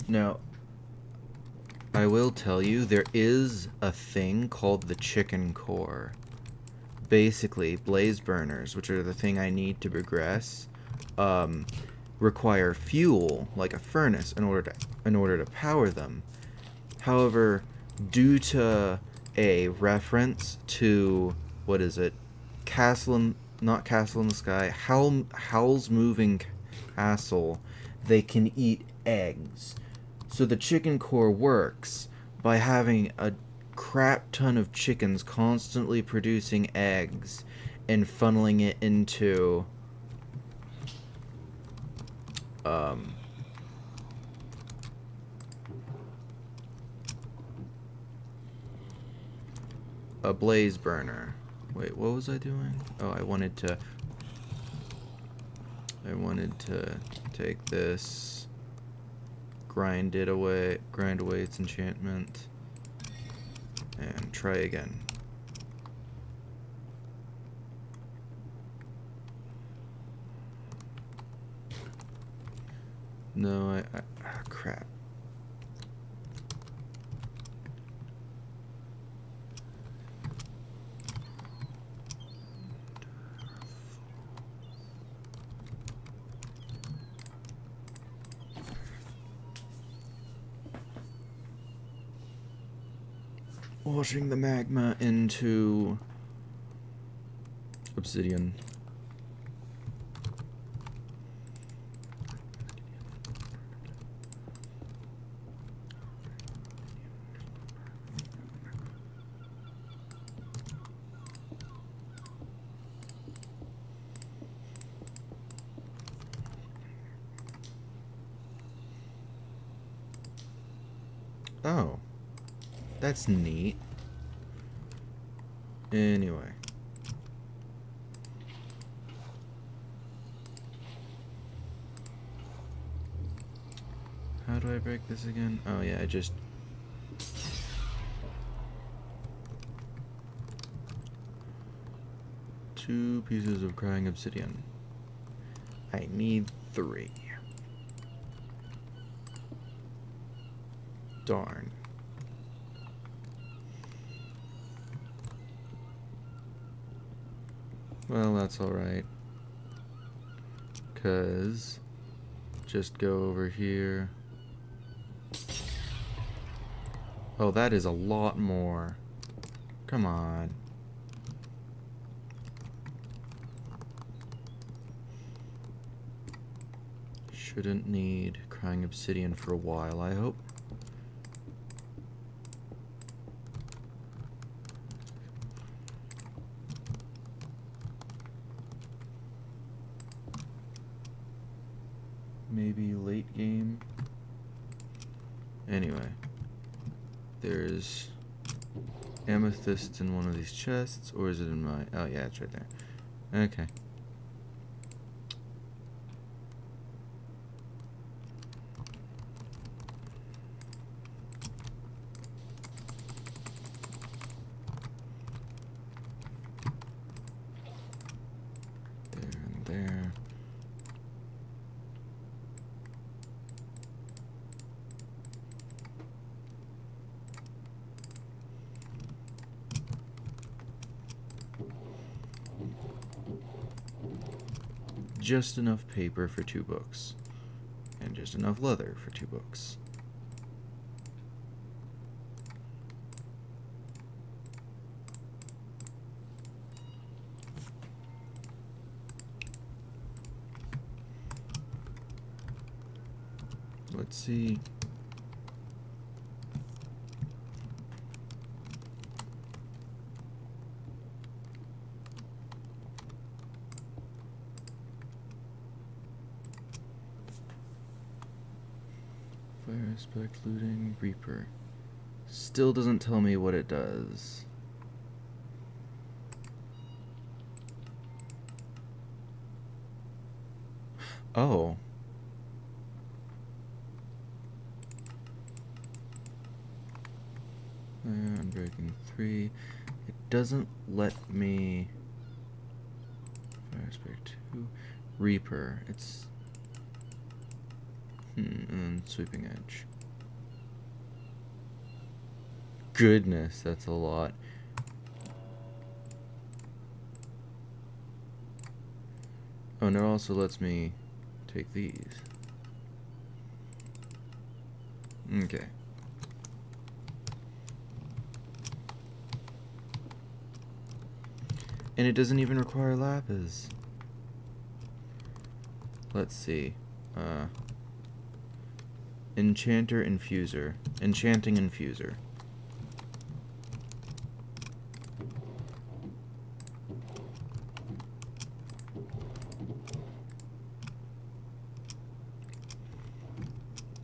Now, I will tell you, there is a thing called the chicken core. Basically, blaze burners, which are the thing I need to progress, require fuel, like a furnace, in order to power them. However, due to a reference to, what is it? Not Castle in the Sky, Howl's Moving Castle, they can eat eggs. So the chicken core works by having a crap ton of chickens constantly producing eggs and funneling it into Um, a blaze burner. Wait, what was I doing? Oh, I wanted to take this, grind away its enchantment, and try again. No, crap. Washing the magma into obsidian. Oh, that's neat. Anyway. How do I break this again? Oh yeah, I just... Two pieces of crying obsidian. I need 3. Darn. Well, that's alright. 'Cause... just go over here. Oh, that is a lot more. Come on. Shouldn't need crying obsidian for a while, I hope. Maybe late game. Anyway, there's amethyst in one of these chests, or is it in my... oh yeah, it's right there. Okay. There and there. Just enough paper for 2 books. And just enough leather for 2 books. Let's see. Fire aspect, looting, reaper. Still doesn't tell me what it does. Oh. Unbreaking 3. It doesn't let me... Fire aspect 2. Reaper. It's... and sweeping edge. Goodness, that's a lot. Oh, and it also lets me take these. Okay. And it doesn't even require lapis. Let's see. Enchanter Infuser. Enchanting Infuser.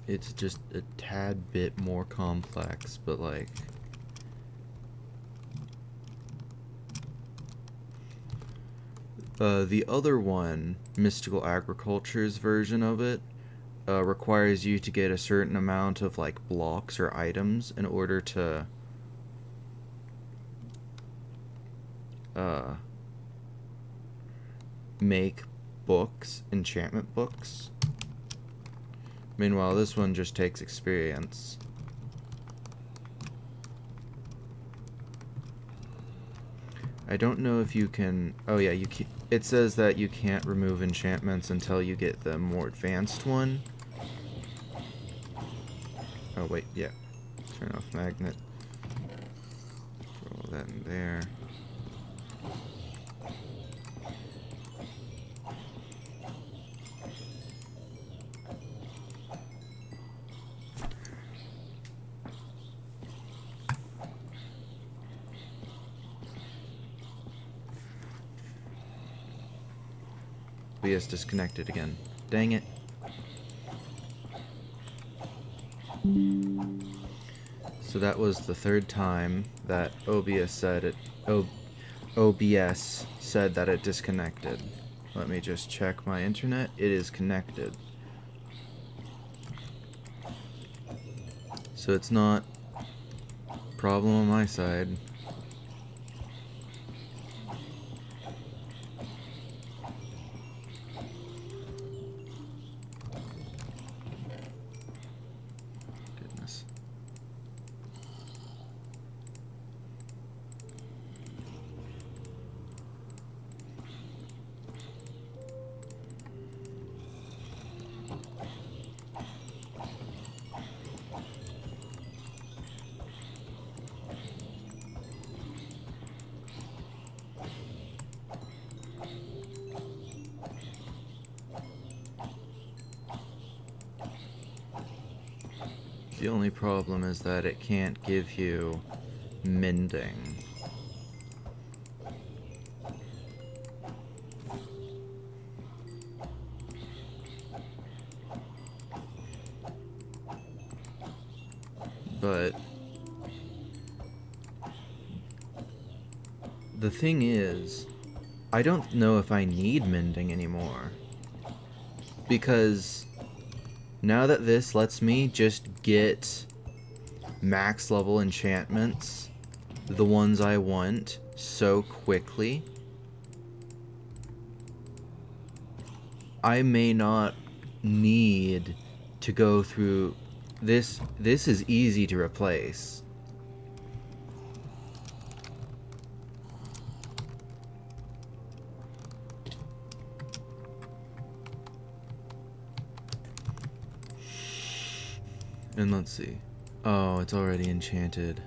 It's just a tad bit more complex, but like... the other one, Mystical Agriculture's version of it, requires you to get a certain amount of like blocks or items in order to make books, enchantment books. Meanwhile, this one just takes experience. I don't know if you can... Oh yeah, you can... It says that you can't remove enchantments until you get the more advanced one. Oh wait, yeah. Turn off magnet. Throw that in there. OBS disconnected again. Dang it. So that was the third time that OBS said it. OBS said that it disconnected. Let me just check my internet. It is connected. So it's not a problem on my side. Goodness. The only problem is that it can't give you mending. But the thing is, I don't know if I need mending anymore. Because now that this lets me just get max level enchantments, the ones I want, so quickly, I may not need to go through this. This is easy to replace. And let's see. Oh, it's already enchanted.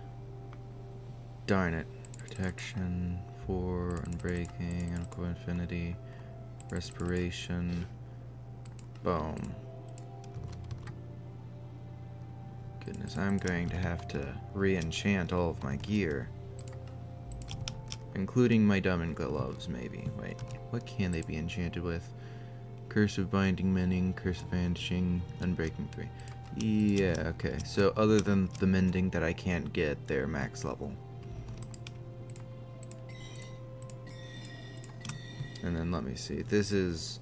Darn it. Protection, 4, Unbreaking, Uncle Infinity, Respiration. Boom. Goodness, I'm going to have to re-enchant all of my gear. Including my diamond gloves, maybe. Wait, what can they be enchanted with? Curse of Binding, Mending, Curse of Vanishing, Unbreaking 3. Yeah, okay. So other than the mending that I can't get, they're max level. And then let me see. This is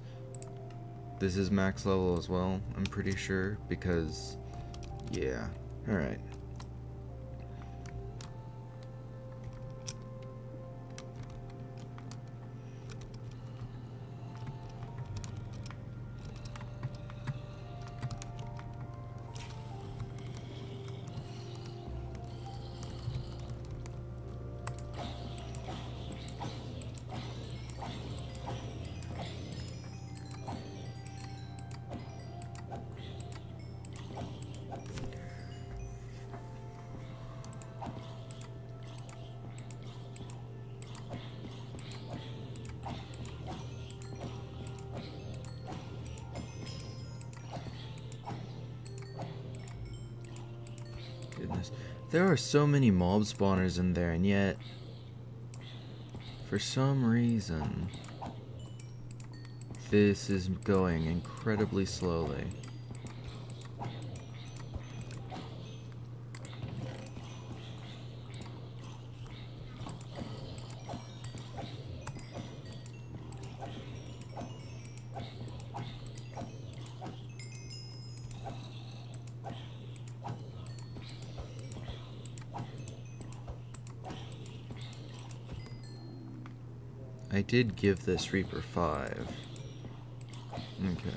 max level as well, I'm pretty sure, because yeah. All right. Goodness. There are so many mob spawners in there, and yet, for some reason, this is going incredibly slowly. I did give this Reaper 5. Okay.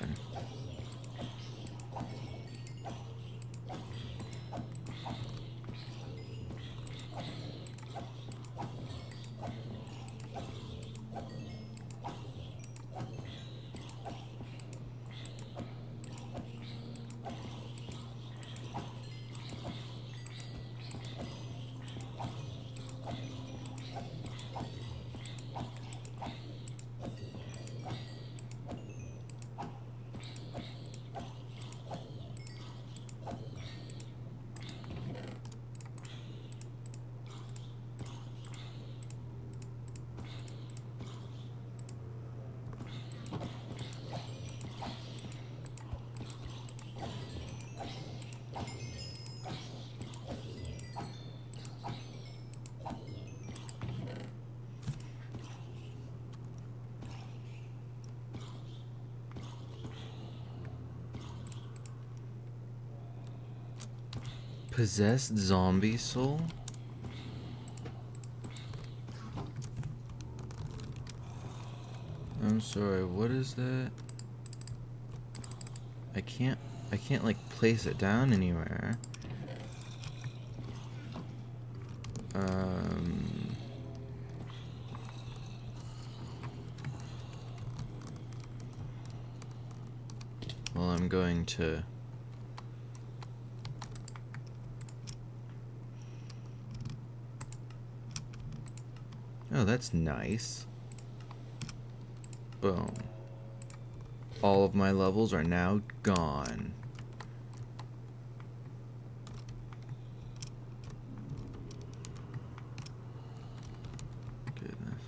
Possessed zombie soul? I'm sorry, what is that? I can't like place it down anywhere. Well, I'm going to Oh, that's nice. Boom. All of my levels are now gone. Goodness.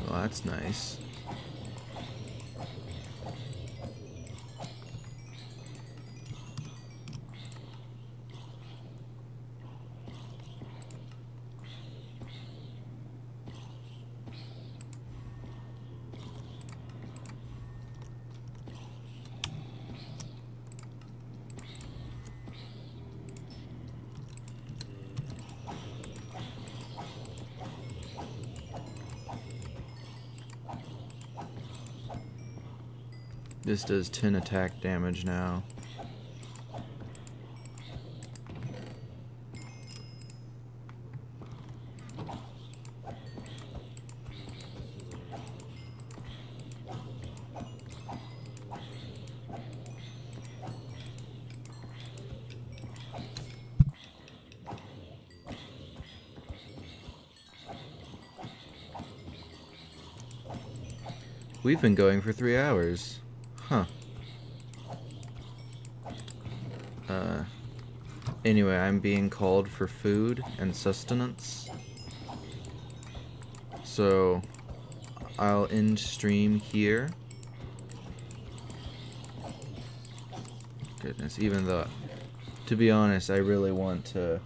Well, that's nice. This does 10 attack damage now. We've been going for 3 hours. Huh. Anyway, I'm being called for food and sustenance. So, I'll end stream here. Goodness, even though, to be honest, I really want to...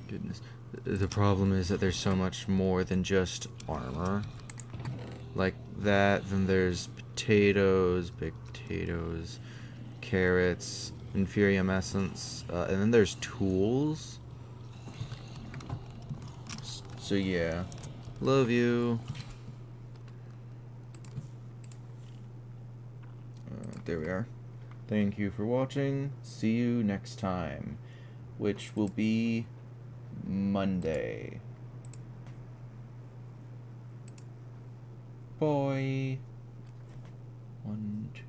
Goodness. The problem is that there's so much more than just armor. Like that, then there's potatoes, big potatoes, carrots, Inferium essence, and then there's tools. So yeah, love you. There we are. Thank you for watching. See you next time, which will be Monday. Bye. 1, 2.